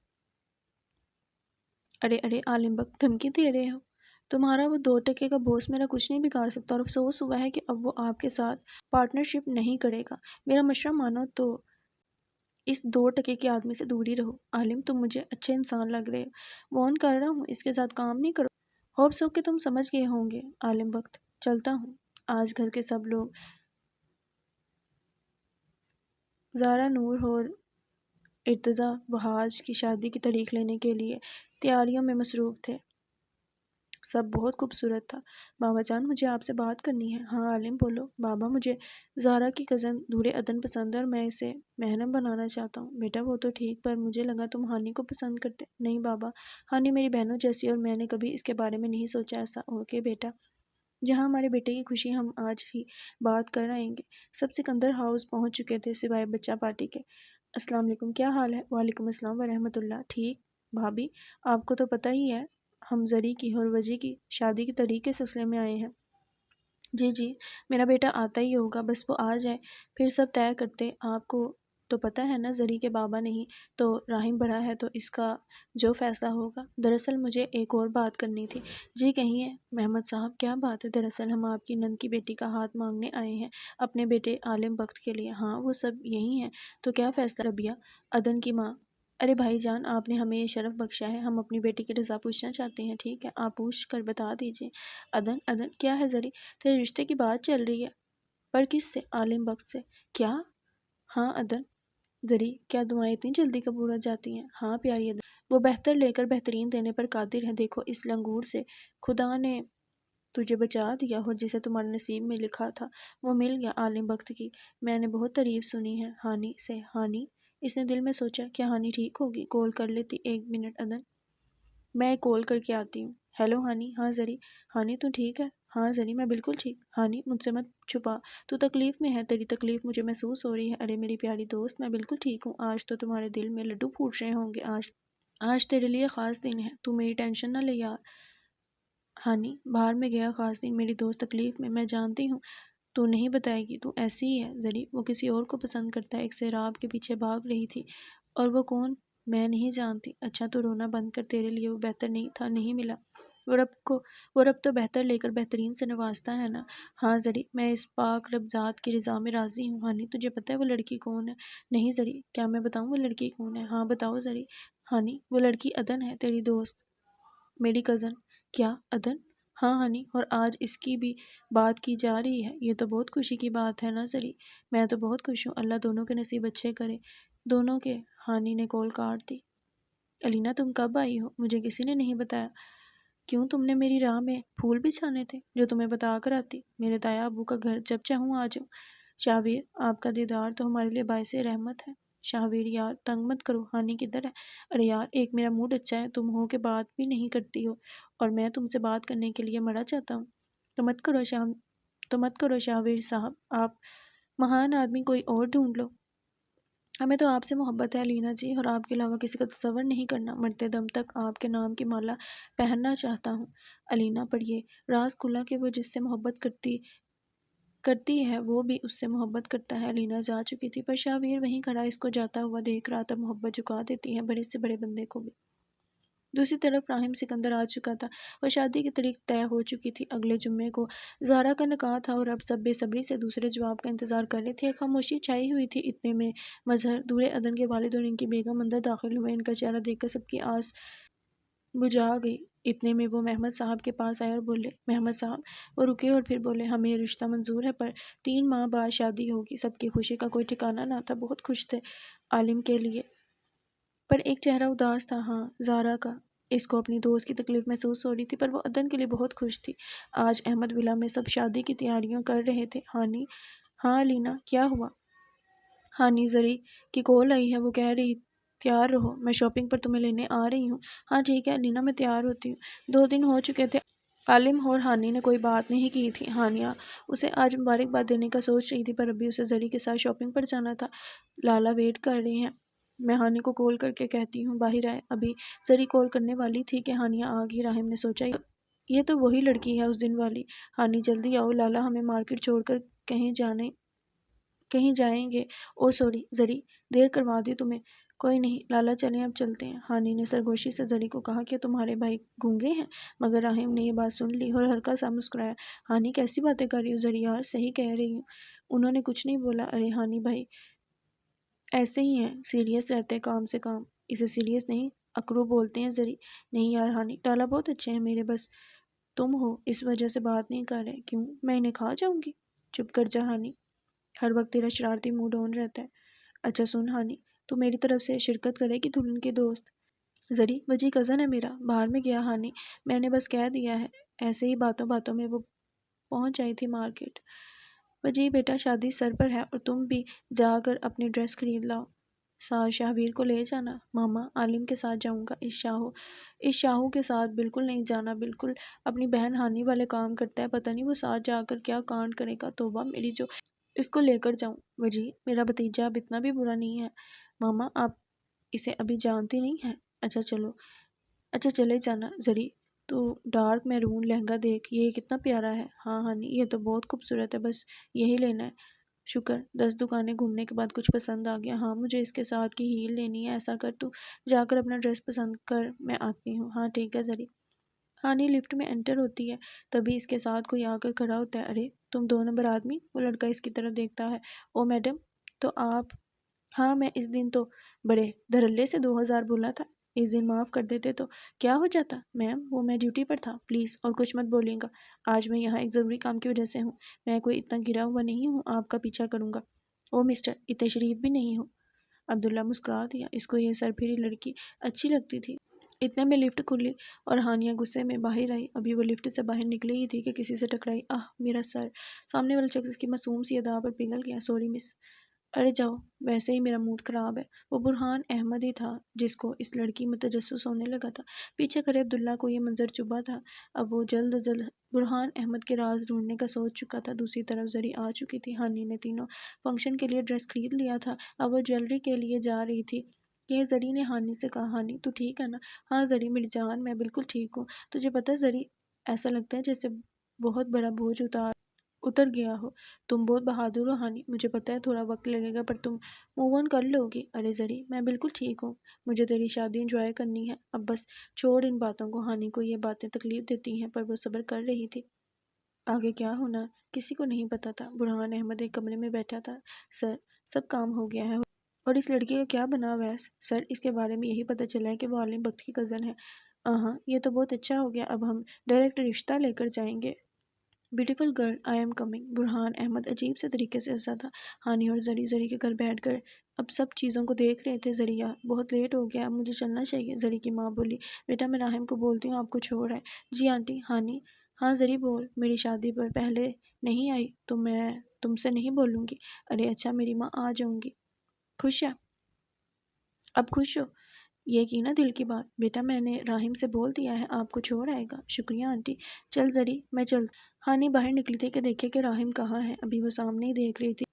ارے عالم بخت دھمکی دے رہے ہو؟ تمہارا وہ 2% کا بوس میرا کچھ نہیں بگاڑ سکتا، اور افسوس ہوا ہے کہ اب وہ آپ کے ساتھ پارٹنرشپ نہیں کرے گا۔ میرا مشورہ مانو تو اس 2% کے آدمی سے دور ہی رہو۔ عالم تم مجھے اچھے انسان لگ رہے ہو، وارن کر رہا ہوں، اس کے ساتھ کام نہیں کرو۔ ہوپ سو کہ تم سمجھ گئے ہوں گے۔ عالم بخت چلتا ہوں۔ آج گھر کے سب لوگ زارا، نور اور ارتضیٰ وحاج کی شادی کی تاریخ لینے کے لیے تیاریوں میں مصروف تھے۔ سب بہت خوبصورت تھا۔ بابا جان مجھے آپ سے بات کرنی ہے۔ ہاں عالم بولو۔ بابا مجھے زارا کی کزن دور عدن پسند ہے اور میں اسے محرم بنانا چاہتا ہوں۔ بیٹا وہ تو ٹھیک، پر مجھے لگا تم ہانی کو پسند کرتے۔ نہیں بابا، ہانی میری بہنوں جیسی اور میں نے کبھی اس کے بارے میں نہیں سوچا ایسا۔ اوکے بیٹا، جہاں ہمارے بیٹے کی خوشی ہم آج ہی بات کر آئیں گے۔ سب سکندر ہاؤس پہنچ چکے تھے سوائے بچہ پارٹی کے۔ السلام علیکم، کیا حال ہے؟ وعلیکم السلام ورحمۃ اللہ۔ ٹھیک بھابھی، آپ کو تو پتہ ہی ہے ہم زری کی اور وجی کی شادی کی تاریخ کے سلسلے میں آئے ہیں۔ جی میرا بیٹا آتا ہی ہوگا، بس وہ آ جائے پھر سب طے کرتے۔ آپ کو تو پتہ ہے نا زری کے بابا نہیں تو راہم بڑا ہے، تو اس کا جو فیصلہ ہوگا۔ دراصل مجھے ایک اور بات کرنی تھی۔ جی کہیے محمد صاحب، کیا بات ہے؟ دراصل ہم آپ کی نند کی بیٹی کا ہاتھ مانگنے آئے ہیں اپنے بیٹے عالم بخت کے لیے۔ ہاں وہ سب یہی ہیں، تو کیا فیصلہ؟ ربیہ عدن کی ماں۔ ارے بھائی جان، آپ نے ہمیں یہ شرف بخشا ہے، ہم اپنی بیٹی کی رضا پوچھنا چاہتے ہیں۔ ٹھیک ہے، آپ پوچھ کر بتا دیجیے۔ عدن کیا ہے زری؟ تیرے رشتے کی بات چل رہی ہے؟ پر کس سے؟ عالم بخت سے۔ کیا؟ ہاں عدن۔ زری کیا دعائیں اتنی جلدی قبول ہو جاتی ہیں؟ ہاں پیاری عدن، وہ بہتر لے کر بہترین دینے پر قادر ہے۔ دیکھو اس لنگور سے خدا نے تجھے بچا دیا، اور جسے تمہارے نصیب میں لکھا تھا وہ مل گیا۔ عالم بخت کی میں نے بہت تعریف سنی ہے ہانی سے۔ ہانی؟ اس نے دل میں سوچا، کیا ہانی ٹھیک ہوگی؟ کال کر لیتی۔ 1 منٹ عدن، میں کال کر کے آتی ہوں۔ ہیلو ہانی۔ ہاں زری۔ ہانی تو ٹھیک ہے؟ ہاں زری میں بالکل ٹھیک۔ ہانی مجھ سے مت چھپا، تو تکلیف میں ہے، تیری تکلیف مجھے محسوس ہو رہی ہے۔ ارے میری پیاری دوست، میں بالکل ٹھیک ہوں۔ آج تو تمہارے دل میں لڈو پھوٹ رہے ہوں گے۔ آج تیرے لیے خاص دن ہے، تو میری ٹینشن نہ لے یار۔ ہانی باہر میں گیا خاص دن، میری دوست تکلیف میں جانتی ہوں، تو نہیں بتائے گی، تو ایسی ہی ہے۔ زری وہ کسی اور کو پسند کرتا ہے، ایک سیراب کے پیچھے بھاگ رہی تھی۔ اور وہ کون؟ میں نہیں جانتی۔ اچھا تو رونا بند کر، تیرے لیے وہ بہتر نہیں تھا، نہیں ملا۔ وہ رب تو بہتر لے کر بہترین سے نوازتا ہے نا۔ ہاں زری میں اس پاک رب ذات کی رضا میں راضی ہوں۔ ہانی تجھے پتہ ہے وہ لڑکی کون ہے؟ نہیں زری، کیا میں بتاؤں وہ لڑکی کون ہے؟ ہاں بتاؤ زری۔ ہانی وہ لڑکی عدن ہے، تیری دوست، میری کزن۔ کیا عدن؟ ہاں ہانی، اور آج اس کی بھی بات کی جا رہی ہے۔ یہ تو بہت خوشی کی بات ہے نا زری؟ میں تو بہت خوش ہوں، اللہ دونوں کے نصیب اچھے کرے، دونوں کے۔ ہانی نے کال کاٹ دی۔ الینا تم کب آئی ہو؟ مجھے کسی نے نہیں بتایا۔ کیوں، تم نے میری راہ میں پھول بچھانے تھے جو تمہیں بتا کر آتی۔ میرے تایا ابو کا گھر جب چاہوں آ جاؤں۔ شاہویر آپ کا دیدار تو ہمارے لیے باعث رحمت ہے۔ شاہویر یار تنگ مت کرو، ہانی کدھر ہے؟ ارے یار ایک میرا موڈ اچھا ہے، تم ہو کے بات بھی نہیں کرتی ہو، اور میں تم سے بات کرنے کے لیے مرا چاہتا ہوں۔ تو مت کرو شاہویر صاحب، آپ مہان آدمی کوئی اور ڈھونڈ لو۔ ہمیں تو آپ سے محبت ہے الینا جی، اور آپ کے علاوہ کسی کا تصور نہیں کرنا۔ مرتے دم تک آپ کے نام کی مالا پہننا چاہتا ہوں الینا، پر یہ راز کھلا کہ وہ جس سے محبت کرتی ہے وہ بھی اس سے محبت کرتا ہے۔ الینا جا چکی تھی، پر شاہویر وہیں کھڑا اس کو جاتا ہوا دیکھ رہا تھا۔ محبت جھکا دیتی ہے بڑے سے بڑے بندے کو بھی۔ دوسری طرف راہم سکندر آ چکا تھا، اور شادی کی تاریخ طے ہو چکی تھی۔ اگلے جمعے کو زارا کا نکاح تھا، اور اب سب بے صبری سے دوسرے جواب کا انتظار کر رہے تھے۔ خاموشی چھائی ہوئی تھی، اتنے میں مظہر دور عدن کے والد اور ان کی بیگم اندر داخل ہوئے۔ ان کا چہرہ دیکھ کر سب کی آس بجھا گئی۔ اتنے میں وہ محمد صاحب کے پاس آئے اور بولے، محمد صاحب۔ وہ رکے اور پھر بولے، ہمیں یہ رشتہ منظور ہے، پر 3 ماہ بعد شادی ہوگی۔ سب کی خوشی کا کوئی ٹھکانہ نہ تھا، بہت خوش تھے عالم کے لیے، پر ایک چہرہ اداس تھا، ہاں زارا کا۔ اس کو اپنی دوست کی تکلیف محسوس ہو رہی تھی، پر وہ عدن کے لیے بہت خوش تھی۔ آج احمد ولا میں سب شادی کی تیاریاں کر رہے تھے۔ ہانی ہاں الینا کیا ہوا؟ ہانی زری کی کال آئی ہے، وہ کہہ رہی تیار رہو، میں شاپنگ پر تمہیں لینے آ رہی ہوں۔ ہاں ٹھیک ہے الینا، میں تیار ہوتی ہوں۔ 2 دن ہو چکے تھے عالم اور ہانی نے کوئی بات نہیں کی تھی۔ ہانیہ اسے آج مبارکباد دینے کا سوچ رہی تھی، پر ابھی اسے زری کے ساتھ شاپنگ پر جانا تھا۔ لالا ویٹ کر رہی ہیں۔ میں ہانی کو کال کر کے کہتی ہوں باہر آئے۔ ابھی زری کال کرنے والی تھی کہ ہانیہ آ گئی۔ راہم نے سوچا یہ تو وہی لڑکی ہے اس دن والی۔ ہانی جلدی آؤ، لالا ہمیں مارکیٹ چھوڑ کر کہیں جائیں گے۔ او سوری زری، دیر کروا دی تمہیں۔ کوئی نہیں لالا، چلیں اب چلتے ہیں۔ ہانی نے سرگوشی سے زری کو کہا کہ تمہارے بھائی گونگے ہیں، مگر راہم نے یہ بات سن لی اور ہلکا سا مسکرایا۔ ہانی کیسی باتیں کر رہی ہو زری یار، صحیح کہہ رہی ہوں، انہوں نے کچھ نہیں بولا۔ ارے ہانی بھائی ایسے ہی ہیں، سیریس رہتے کام سے کام۔ اسے سیریس نہیں اکرو بولتے ہیں زری۔ نہیں یار ہانی، لالا بہت اچھے ہیں میرے، بس تم ہو اس وجہ سے بات نہیں کر رہے۔ کیوں، میں انہیں کھا جاؤں گی؟ چپ کر جا ہانی، ہر وقت تیرا شرارتی موڈ آن رہتا ہے۔ اچھا سن ہانی، تو میری طرف سے شرکت کرے گی دلہن کے دوست؟ زری وجی کزن ہے میرا، باہر میں گیا ہانی، میں نے بس کہہ دیا ہے۔ ایسے ہی باتوں باتوں میں وہ پہنچ جائی تھی مارکیٹ۔ وجی بیٹا شادی سر پر ہے اور تم بھی جا کر اپنی ڈریس خرید لاؤ۔ ساتھ شاہویر کو لے جانا۔ ماما عالم کے ساتھ جاؤں گا، اس شاہو کے ساتھ بالکل نہیں جانا، بالکل اپنی بہن ہانی والے کام کرتا ہے، پتہ نہیں وہ ساتھ جا کر کیا کانڈ کرے گا۔ توبہ میری، جو اس کو لے کر جاؤں۔ وجی میرا بھتیجا اب اتنا بھی برا نہیں ہے ماما، آپ اسے ابھی جانتی نہیں ہیں۔ اچھا چلو، اچھا چلے جانا۔ زری تو ڈارک میرون لہنگا دیکھ، یہ کتنا پیارا ہے۔ ہاں ہانی یہ تو بہت خوبصورت ہے، بس یہی لینا ہے۔ شکر 10 دکانیں گھومنے کے بعد کچھ پسند آ گیا۔ ہاں مجھے اس کے ساتھ کی ہیل لینی ہے۔ ایسا کر تو جا کر اپنا ڈریس پسند کر، میں آتی ہوں۔ ہاں ٹھیک ہے زری۔ ہانی لفٹ میں انٹر ہوتی ہے، تبھی اس کے ساتھ کوئی آ کر کھڑا ہوتا ہے۔ ارے تم 2 نمبر آدمی؟ وہ لڑکا اس کی طرف دیکھتا ہے۔ او میڈم، تو آپ؟ ہاں میں اس دن تو بڑے دھڑلے سے 2000 بولا تھا، اس دن معاف کر دیتے تو کیا ہو جاتا؟ میم وہ میں ڈیوٹی پر تھا، پلیز اور کچھ مت بولیں گا، آج میں یہاں ایک ضروری کام کی وجہ سے ہوں، میں کوئی اتنا گرا ہوا نہیں ہوں آپ کا پیچھا کروں گا۔ او مسٹر، اتنے شریف بھی نہیں ہوں۔ عبداللہ مسکرا دیا، اس کو یہ سر پھیری لڑکی اچھی لگتی تھی۔ اتنے میں لفٹ کھلی اور ہانیہ غصے میں باہر آئی۔ ابھی وہ لفٹ سے باہر نکلی ہی تھی کہ کسی سے ٹکرائی۔ آہ میرا سر! سامنے والا شخص کی معصوم سی ادا پر پگھل گیا۔ سوری مس۔ ارے جاؤ، ویسے ہی میرا موڈ خراب ہے۔ وہ برہان احمد ہی تھا جس کو اس لڑکی میں تجسس ہونے لگا تھا۔ پیچھے کھڑے عبداللہ کو یہ منظر چبھا تھا۔ اب وہ جلد از جلد برہان احمد کے راز ڈھونڈنے کا سوچ چکا تھا۔ دوسری طرف زری آ چکی تھی۔ ہانی نے تینوں فنکشن کے لیے ڈریس خرید لیا تھا، اب وہ جویلری کے لیے جا رہی تھی کہ زری نے ہانی سے کہا ہانی تو ٹھیک ہے نا؟ ہاں زری میری جان، میں بالکل ٹھیک ہوں۔ تجھے پتہ ہے زری، ایسا لگتا ہے جیسے بہت بڑا بوجھ اتر گیا ہو۔ تم بہت بہادر ہو ہانی، مجھے پتہ ہے تھوڑا وقت لگے گا پر تم موو آن کر لو گی۔ ارے زری میں بالکل ٹھیک ہوں، مجھے تیری شادی انجوائے کرنی ہے، اب بس چھوڑ ان باتوں کو۔ ہانی کو یہ باتیں تکلیف دیتی ہیں پر وہ صبر کر رہی تھی۔ آگے کیا ہونا کسی کو نہیں پتا تھا۔ برہان احمد ایک کمرے میں بیٹھا تھا۔ سر سب کام ہو گیا ہے اور اس لڑکی کا کیا بنا ہوا ہے؟ سر اس کے بارے میں یہی پتہ چلا ہے کہ وہ عالم بخت کی کزن ہے۔ ہاں یہ تو بہت اچھا ہو گیا، اب ہم ڈائریکٹ رشتہ لے کر جائیں گے۔ Beautiful girl I am coming. Burhan Ahmed عجیب سے طریقے سے ہنسا تھا۔ ہانی اور زری کے گھر بیٹھ کر اب سب چیزوں کو دیکھ رہے تھے۔ زریہ بہت لیٹ ہو گیا، اب مجھے چلنا چاہیے۔ زری کی ماں بولی بیٹا میں راہم کو بولتی ہوں آپ کو چھوڑ آئے۔ جی آنٹی۔ ہانی ہاں زری بول، میری شادی پر پہلے نہیں آئی تو میں تم سے نہیں بولوں گی۔ ارے اچھا میری ماں، آ جاؤں گی۔ خوش ہے؟ اب خوش ہو؟ یہ کی نا دل کی بات؟ بیٹا میں نے راہم سے بول دیا ہے آپ کو چھوڑ آئے گا۔ شکریہ آنٹی۔ چل زری میں چل۔ ہانی باہر نکلی تھی کہ دیکھے کہ راہم کہاں ہے، ابھی وہ سامنے ہی دیکھ رہی تھی۔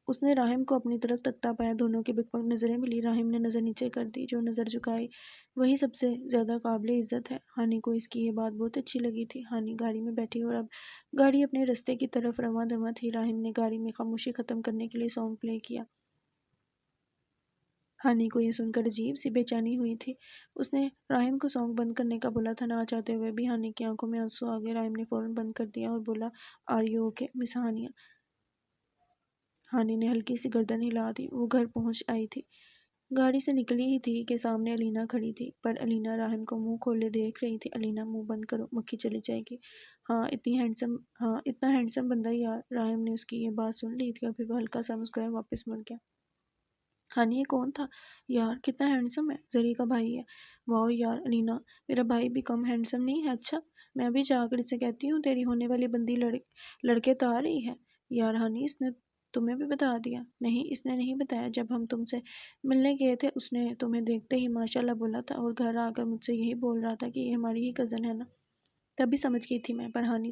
اس نے راہم کو اپنی طرف تکتا پایا، دونوں کی بک بک نظریں ملی۔ راہم نے نظر نیچے کر دی، جو نظر جھکائی وہی سب سے زیادہ قابل عزت ہے۔ ہانی کو اس کی یہ بات بہت اچھی لگی تھی۔ ہانی گاڑی میں بیٹھی اور اب گاڑی اپنے رستے کی طرف رواں دواں تھی۔ راہم نے گاڑی میں خاموشی ختم کرنے کے لیے سانگ پلے کیا۔ ہانی کو یہ سن کر عجیب سی بے چینی ہوئی تھی۔ اس نے راہم کو سانگ بند کرنے کا بولا تھا، نہ چاہتے ہوئے بھی ہانی کی آنکھوں میں آنسو آ گئے۔ راہم نے فوراً بند کر دیا اور بولا آر یو اوکے مس ہانیہ؟ ہانی نے ہلکی سی گردن ہلا دی۔ وہ گھر پہنچ آئی تھی، گاڑی سے نکلی ہی تھی کہ سامنے الینا کھڑی تھی، پر الینا راہم کو منہ کھولے دیکھ رہی تھی۔ الینا منہ بند کرو، مکھی چلی جائے گی۔ ہاں اتنا ہینڈسم بندہ یار۔ راہم نے اس کی یہ بات سن لی تھی اور پھر وہ ہلکا سا مسکرایا واپس مڑ گیا۔ ہانی یہ کون تھا یار، کتنا ہینڈسم ہے، زری کا بھائی ہے۔ واو یار الینا، میرا بھائی بھی کم ہینڈسم نہیں ہے۔ اچھا میں بھی جا کر اسے کہتی ہوں تیری ہونے والی بندی لڑکے تو آ رہی ہے۔ یار ہانی اس نے تمہیں بھی بتا دیا؟ نہیں اس نے نہیں بتایا، جب ہم تم سے ملنے گئے تھے اس نے تمہیں دیکھتے ہی ماشاءاللہ بولا تھا اور گھر آ کر مجھ سے یہی بول رہا تھا کہ یہ ہماری ہی کزن ہے نا، تبھی سمجھ گئی تھی میں۔ پر ہانی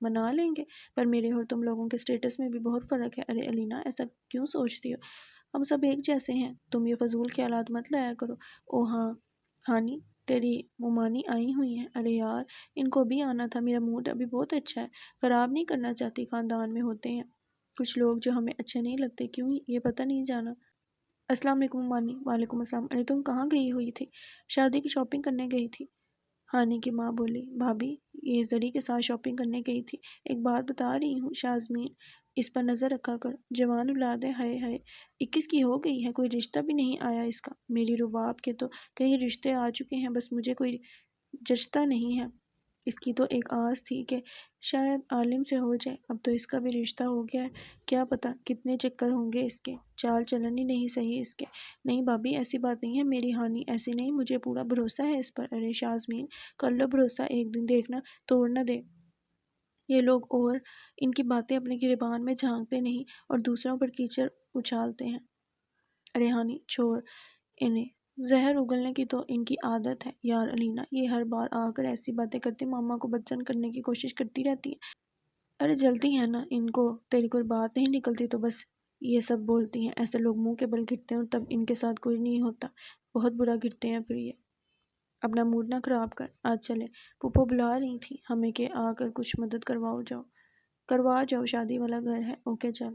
منا لیں گے۔ پر میرے اور تم لوگوں کے اسٹیٹس میں بھی بہت فرق ہے۔ ارے الینا ایسا کیوں سوچتی ہو؟ ہم سب ایک جیسے ہیں۔ تم یہ فضول خیالات مت لایا کرو۔ او ہاں ہانی تیری ممانی آئی ہوئی ہیں۔ ارے یار ان کو بھی آنا تھا۔ میرا موڈ ابھی بہت اچھا ہے۔ خراب نہیں کرنا چاہتی۔ خاندان میں ہوتے ہیں کچھ لوگ جو ہمیں اچھے نہیں لگتے۔ کیوں یہ پتہ نہیں جانا؟ السلام علیکم مانی۔ وعلیکم السلام۔ ارے تم کہاں گئی ہوئی تھی؟ شادی کی شاپنگ کرنے گئی تھی، ہانی کی ماں بولی۔ بھابھی یہ زری کے ساتھ شاپنگ کرنے گئی تھی۔ ایک بات بتا رہی ہوں شازمین، اس پر نظر رکھا کر۔ جوان اولاد ہے، ہائے ہائے 21 کی ہو گئی ہے، کوئی رشتہ بھی نہیں آیا اس کا۔ میری رباب کے تو کئی رشتے آ چکے ہیں، بس مجھے کوئی جچتا نہیں ہے۔ اس کی تو ایک آس تھی کہ شاید عالم سے ہو جائے، اب تو اس کا بھی رشتہ ہو گیا ہے۔ کیا پتہ کتنے چکر ہوں گے اس کے، چال چلن ہی نہیں صحیح اس کے۔ نہیں بھابھی ایسی بات نہیں ہے میری ہانی، ایسی نہیں، مجھے پورا بھروسہ ہے اس پر۔ ارے شازمین کر لو بھروسہ، ایک دن دیکھنا توڑ نہ دے یہ لوگ، اور ان کی باتیں اپنے گریبان میں جھانکتے نہیں اور دوسروں پر کیچڑ اچھالتے ہیں۔ ارے ہانی چھوڑ انہیں، زہر اگلنے کی تو ان کی عادت ہے۔ یار الینا یہ ہر بار آ کر ایسی باتیں کرتے ماما کو بدزن کرنے کی کوشش کرتی رہتی ہیں۔ ارے جلتی ہے نا ان کو، تیری کوئی بات نہیں نکلتی تو بس یہ سب بولتی ہیں۔ ایسے لوگ منہ کے بل گرتے ہیں اور تب ان کے ساتھ کوئی نہیں ہوتا، بہت برا گرتے ہیں پھر یہ۔ اپنا موڈ نہ خراب کر، آج چلے، پھپھو بلا رہی تھی ہمیں کہ آ کر کچھ مدد کروا جاؤ، شادی والا گھر ہے۔ اوکے چل۔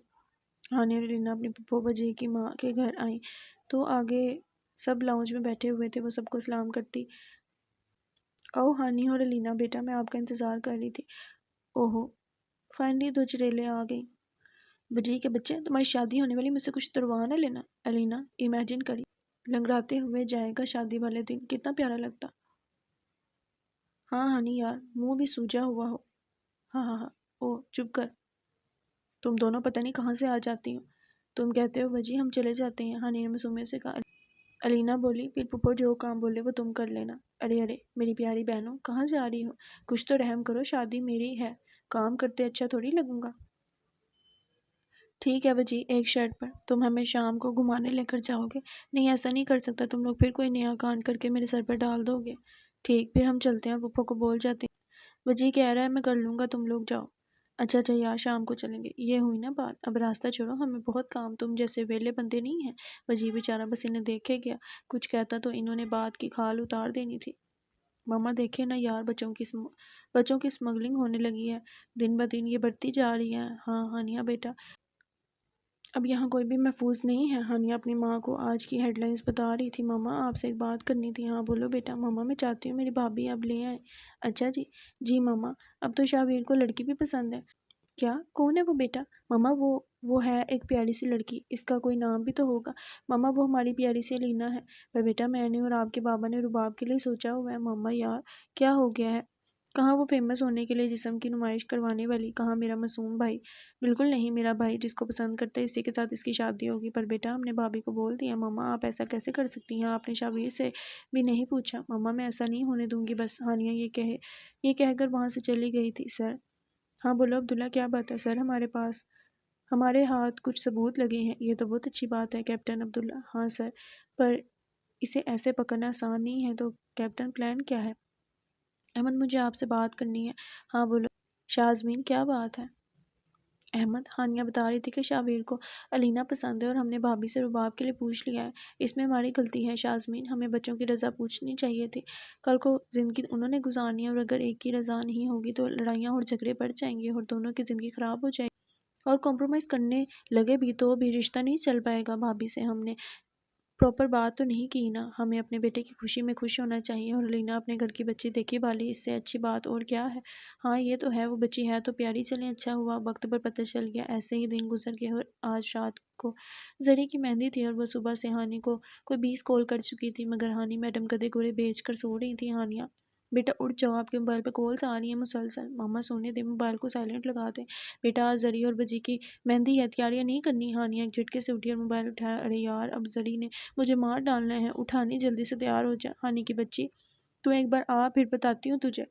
ہانی اور الینا اپنی پھپھو بجی کی ماں کے گھر آئیں تو آگے سب لاؤنج میں بیٹھے ہوئے تھے، وہ سب کو سلام کرتی۔ او ہانی اور الینا بیٹا میں آپ کا انتظار کر رہی تھی۔ اوہو فائنلی دو چریلے آ گئی۔ بجی کے بچے تمہاری شادی ہونے والی، مجھ سے کچھ تروا نہ لینا۔ الینا امیجن کری لنگڑاتے ہوئے جائے گا شادی والے دن، کتنا پیارا لگتا۔ ہاں ہانی یار منہ بھی سوجا ہوا ہو۔ ہاں ہاں ہاں او چپ کر، تم دونوں پتہ نہیں کہاں سے آ جاتی ہو۔ تم کہتے ہو بجی ہم چلے جاتے ہیں، ہانی نے معصومیت سے کہا۔ الینا بولی پھر پھپھو جو کام بولے وہ تم کر لینا۔ ارے ارے میری پیاری بہنوں کہاں جا رہی ہو؟ کچھ تو رحم کرو، شادی میری ہے، کام کرتے اچھا تھوڑی لگوں گا۔ ٹھیک ہے بجی ایک شرط پر، تم ہمیں شام کو گھمانے لے کر جاؤ گے؟ نہیں ایسا نہیں کر سکتا، تم لوگ پھر کوئی نیا کانڈ کر کے میرے سر پر ڈال دو گے۔ ٹھیک پھر ہم چلتے ہیں، پھپھو کو بول جاتے ہیں۔ بجی کہہ رہا ہے میں کر لوں گا، تم لوگ جاؤ۔ اچھا اچھا یار شام کو چلیں گے، یہ ہوئی نا بات، اب راستہ چھوڑو، ہمیں بہت کام، تم جیسے ویلے بندے نہیں ہیں۔ بجی بیچارہ بس انہیں دیکھے گیا، کچھ کہتا تو انہوں نے بات کی کھال اتار دینی تھی۔ ماما دیکھے نا یار بچوں کی سمگلنگ ہونے لگی ہے، دن بدن یہ بڑھتی جا رہی ہے۔ ہاں ہانیہ بیٹا اب یہاں کوئی بھی محفوظ نہیں ہے۔ ہانیہ اپنی ماں کو آج کی ہیڈ لائنز بتا رہی تھی۔ ماما آپ سے ایک بات کرنی تھی۔ ہاں بولو بیٹا۔ ماما میں چاہتی ہوں میری بھابھی اب لے آئے۔ اچھا جی جی ماما، اب تو شاہویر کو لڑکی بھی پسند ہے۔ کیا کون ہے وہ بیٹا؟ ماما وہ ہے ایک پیاری سی لڑکی، اس کا کوئی نام بھی تو ہوگا۔ ماما وہ ہماری پیاری سی الینا ہے، پر بیٹا میں نے اور آپ کے بابا نے رباب کے لیے سوچا ہوا ہے۔ ماما یار کیا ہو گیا ہے؟ کہاں وہ فیمس ہونے کے لیے جسم کی نمائش کروانے والی، کہاں میرا معصوم بھائی؟ بالکل نہیں، میرا بھائی جس کو پسند کرتا ہے اسی کے ساتھ اس کی شادی ہوگی۔ پر بیٹا ہم نے بھابھی کو بول دیا۔ ماما آپ ایسا کیسے کر سکتی ہیں؟ آپ نے شاویر سے بھی نہیں پوچھا؟ ماما میں ایسا نہیں ہونے دوں گی بس۔ ہانیہ یہ کہہ کر وہاں سے چلی گئی تھی۔ سر ہاں بولو عبداللہ کیا بات ہے؟ سر ہمارے ہاتھ کچھ ثبوت لگے ہیں۔ یہ تو بہت اچھی بات ہے کیپٹن عبداللہ۔ ہاں سر، پر اسے ایسے پکڑنا آسان نہیں ہے، تو کیپٹن پلان کیا ہے؟ احمد مجھے آپ سے بات کرنی ہے۔ ہاں بولو شازمین کیا بات ہے؟ احمد ہانیہ بتا رہی تھی کہ شاویر کو الینا پسند ہے اور ہم نے بھابھی سے رباب کے لیے پوچھ لیا ہے۔ اس میں ہماری غلطی ہے شازمین، ہمیں بچوں کی رضا پوچھنی چاہیے تھی، کل کو زندگی انہوں نے گزارنی ہے، اور اگر ایک کی رضا نہیں ہوگی تو لڑائیاں اور جھگڑے بڑھ جائیں گے اور دونوں کی زندگی خراب ہو جائے گی، اور کمپرومائز کرنے لگے بھی تو بھی رشتہ نہیں چل پائے گا۔ بھابھی سے ہم نے پراپر بات تو نہیں کی نا، ہمیں اپنے بیٹے کی خوشی میں خوش ہونا چاہیے، اور لینا اپنے گھر کی بچی دیکھی والی، اس سے اچھی بات اور کیا ہے؟ ہاں یہ تو ہے، وہ بچی ہے تو پیاری، چلیں اچھا ہوا وقت پر پتہ چل گیا۔ ایسے ہی دن گزر گئے اور آج رات کو زری کی مہندی تھی اور وہ صبح سے ہانی کو کوئی 20 کال کر چکی تھی، مگر ہانی میڈم گدے گھوڑے بیچ کر سو رہی تھی۔ ہانیہ بیٹا اٹھ جاؤ، آپ کے موبائل پہ کالز آ رہی ہیں مسلسل۔ ماما سونے دے، موبائل کو سائلنٹ لگا دیں۔ بیٹا آج زری اور بجی کی مہندی ہے، تیاریاں نہیں کرنی؟ ہانیہ ایک جھٹکے سے اٹھی اور موبائل اٹھایا۔ ارے یار اب زری نے مجھے مار ڈالنا ہے، اٹھانی جلدی سے تیار ہو جا۔ ہانی کی بچی تو ایک بار آ پھر بتاتی ہوں تجھے،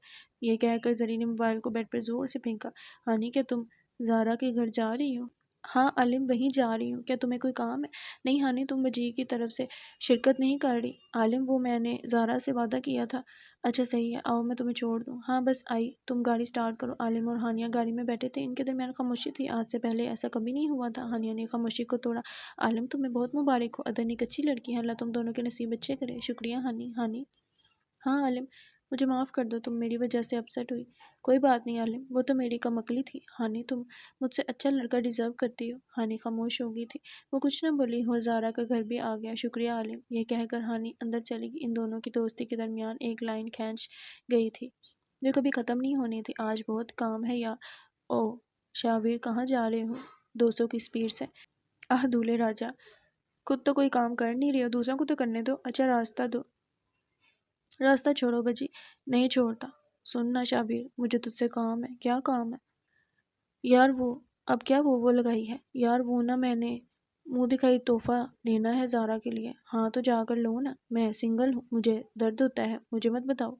یہ کہہ کر زری نے موبائل کو بیڈ پر زور سے پھینکا۔ ہانی کیا تم زارا کے گھر جا رہی ہو؟ ہاں عالم وہیں جا رہی ہوں، کیا تمہیں کوئی کام ہے؟ نہیں ہانی، تم وجی کی طرف سے شرکت نہیں کر رہی؟ عالم وہ میں نے زارا سے وعدہ کیا تھا۔ اچھا صحیح ہے، آؤ میں تمہیں چھوڑ دوں۔ ہاں بس آئی، تم گاڑی سٹارٹ کرو۔ عالم اور ہانیہ گاڑی میں بیٹھے تھے، ان کے درمیان خاموشی تھی، آج سے پہلے ایسا کبھی نہیں ہوا تھا۔ ہانیہ نے خاموشی کو توڑا، عالم تمہیں بہت مبارک ہو، ادن ایک اچھی لڑکی ہے، اللہ تم دونوں کے نصیب اچھے کرے۔ شکریہ ہانی۔ ہانی ہاں عالم، مجھے معاف کر دو، تم میری وجہ سے اپسیٹ ہوئی۔ کوئی بات نہیں عالم، وہ تو میری کم عقلی تھی۔ ہانی تم مجھ سے اچھا لڑکا ڈیزرو کرتی ہو۔ ہانی خاموش ہو گئی تھی، وہ کچھ نہ بولی۔ ہو زارا کا گھر بھی آ گیا۔ شکریہ عالم، یہ کہہ کر ہانی اندر چلی گئی۔ ان دونوں کی دوستی کے درمیان ایک لائن کھینچ گئی تھی جو کبھی ختم نہیں ہونی تھی۔ آج بہت کام ہے یا او شاویر کہاں جا رہے ہو 200 کی سپیڈ سے؟ دولے راجا، خود تو کوئی کام کر نہیں رہے ہو، دوسروں کو تو کرنے دو۔ اچھا راستہ دو۔ راستہ چھوڑو بجی۔ نہیں چھوڑتا۔ سننا شاویر، مجھے تجھ سے کام ہے۔ کیا کام ہے؟ یار وہ اب کیا وہ لگائی ہے؟ یار وہ نہ میں نے منہ دکھائی تحفہ لینا ہے زارا کے لیے۔ ہاں تو جا کر لو نا، میں سنگل ہوں، مجھے درد ہوتا ہے، مجھے مت بتاؤ۔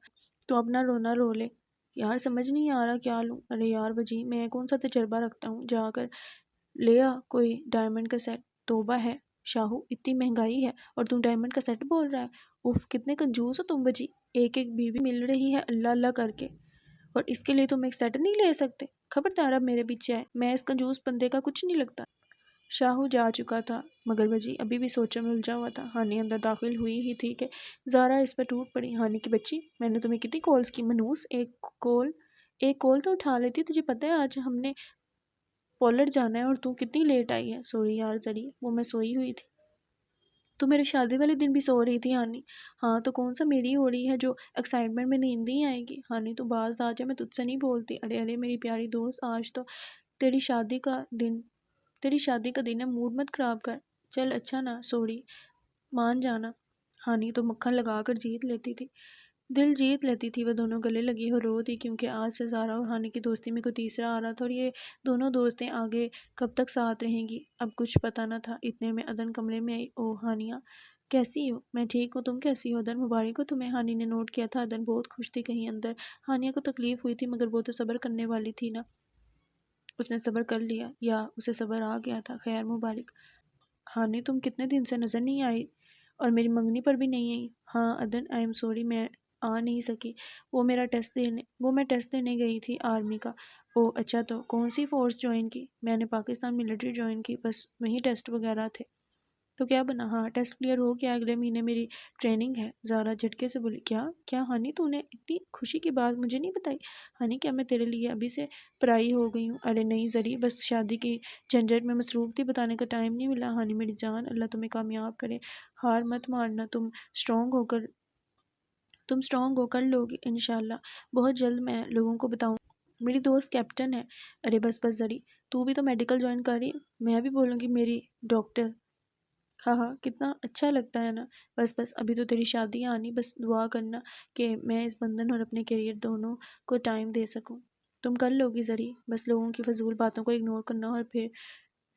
تو اپنا رونا رو لے۔ یار سمجھ نہیں آ رہا کیا لوں۔ ارے یار بجی، میں کون سا تجربہ رکھتا ہوں، جا کر لے آ کوئی ڈائمنڈ کا سیٹ۔ توبہ ہے شاہو، اتنی مہنگائی ہے اور تم ڈائمنڈ کا سیٹ بول رہا ہے؟ اف کتنے کنجوس ہو تم بجی، ایک ایک بیوی مل رہی ہے اللہ اللہ کر کے، اور اس کے لیے تم ایک سیٹ نہیں لے سکتے؟ خبردار اب میرے پیچھے آئے، میں اس کنجوس بندے کا کچھ نہیں لگتا۔ شاہو جا چکا تھا مگر بجی ابھی بھی سوچوں میں الجھا ہوا تھا۔ ہانی اندر داخل ہوئی ہی تھی کہ زارا اس پر ٹوٹ پڑی۔ ہانی کی بچی، میں نے تمہیں کتنی کالز کی منوس، ایک کال تو اٹھا لیتی، تجھے پتہ ہے آج ہم نے پولر جانا ہے اور تو کتنی لیٹ آئی ہے۔ سوری یار زری، وہ میں سوئی ہوئی تھی۔ تو میرے شادی والے دن بھی سو رہی تھی ہانی؟ ہاں تو کون سا میری ہو رہی ہے جو ایکسائٹمنٹ میں نیند نہیں آئے گی؟ ہانی تو باز آ جا، میں تجھ سے نہیں بولتی۔ ارے ارے میری پیاری دوست، آج تو تیری شادی کا دن ہے، موڈ مت خراب کر۔ چل اچھا نا، سوری مان جانا۔ ہانی تو مکھن لگا کر دل جیت لیتی تھی۔ وہ دونوں گلے لگی ہو رو دی، کیونکہ آج سے زارا اور ہانی کی دوستی میں کوئی تیسرا آ رہا تھا، اور یہ دونوں دوستیں آگے کب تک ساتھ رہیں گی اب کچھ پتہ نہ تھا۔ اتنے میں ادن کمرے میں آئی۔ او ہانیہ، کیسی ہو؟ میں ٹھیک ہوں، تم کیسی ہو؟ ادن مبارک ہو تمہیں، ہانی نے نوٹ کیا تھا۔ ادن بہت خوش تھی، کہیں اندر ہانیہ کو تکلیف ہوئی تھی، مگر وہ تو صبر کرنے والی تھی نا، اس نے صبر کر لیا، یا اسے صبر آ گیا تھا۔ خیر مبارک۔ ہانی تم کتنے دن سے نظر نہیں آئی اور میری منگنی پر بھی نہیں آئی۔ ہاں ادن آئی ایم سوری، میں آ نہیں سکی، وہ میں ٹیسٹ دینے گئی تھی آرمی کا۔ او اچھا، تو کون سی فورس جوائن کی؟ میں نے پاکستان ملٹری جوائن کی، بس وہیں ٹیسٹ وغیرہ تھے۔ تو کیا بنا؟ ہاں ٹیسٹ کلیئر ہو گیا، اگلے مہینے میری ٹریننگ ہے۔ زارا جھٹکے سے بولی، کیا ہانی تو نے اتنی خوشی کی بات مجھے نہیں بتائی؟ ہانی کیا میں تیرے لیے ابھی سے پرائی ہو گئی ہوں؟ ارے نہیں زری، بس شادی کی جھنجھٹ میں مصروف تھی، بتانے کا ٹائم نہیں ملا۔ ہانی میری جان، اللہ تمہیں کامیاب کرے، ہار مت مارنا، تم اسٹرانگ ہو کر لوگی انشاءاللہ، بہت جلد میں لوگوں کو بتاؤں۔ میری دوست کیپٹن ہے۔ ارے بس زری، تو بھی تو میڈیکل جوائن کر رہی، میں بھی بولوں گی میری ڈاکٹر۔ ہاں کتنا اچھا لگتا ہے نا۔ بس ابھی تو تیری شادی آنی، بس دعا کرنا کہ میں اس بندھن اور اپنے کیریئر دونوں کو ٹائم دے سکوں۔ تم کر لوگی زری، بس لوگوں کی فضول باتوں کو اگنور کرنا اور پھر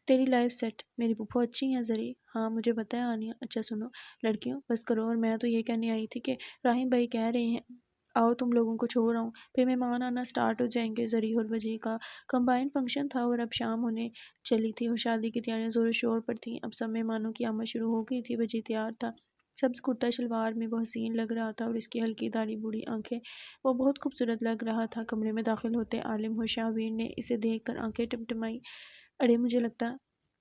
تیری لائف سیٹ۔ میری پھوپھو اچھی ہیں زری؟ ہاں مجھے پتہ ہے آنیہ۔ اچھا سنو لڑکیوں، بس کرو، اور میں تو یہ کہنے آئی تھی کہ راہیم بھائی کہہ رہے ہیں آؤ تم لوگوں کو چھوڑ آؤں، پھر مہمان آنا سٹارٹ ہو جائیں گے۔ زری اور وجی کا کمبائن فنکشن تھا اور اب شام ہونے چلی تھی اور شادی کی تیاریاں زور و شور پر تھیں۔ اب سب مہمانوں کی آمد شروع ہو گئی تھی۔ وجی تیار تھا، سبز کرتا شلوار میں، وہ حسین لگ رہا تھا، اور اس کی ہلکی داڑھی بوڑھی آنکھیں، وہ بہت خوبصورت لگ رہا تھا۔ کمرے میں داخل ہوتے عالم اور شاویر نے اسے دیکھ کر آنکھیں ٹمٹمائی۔ ارے مجھے لگتا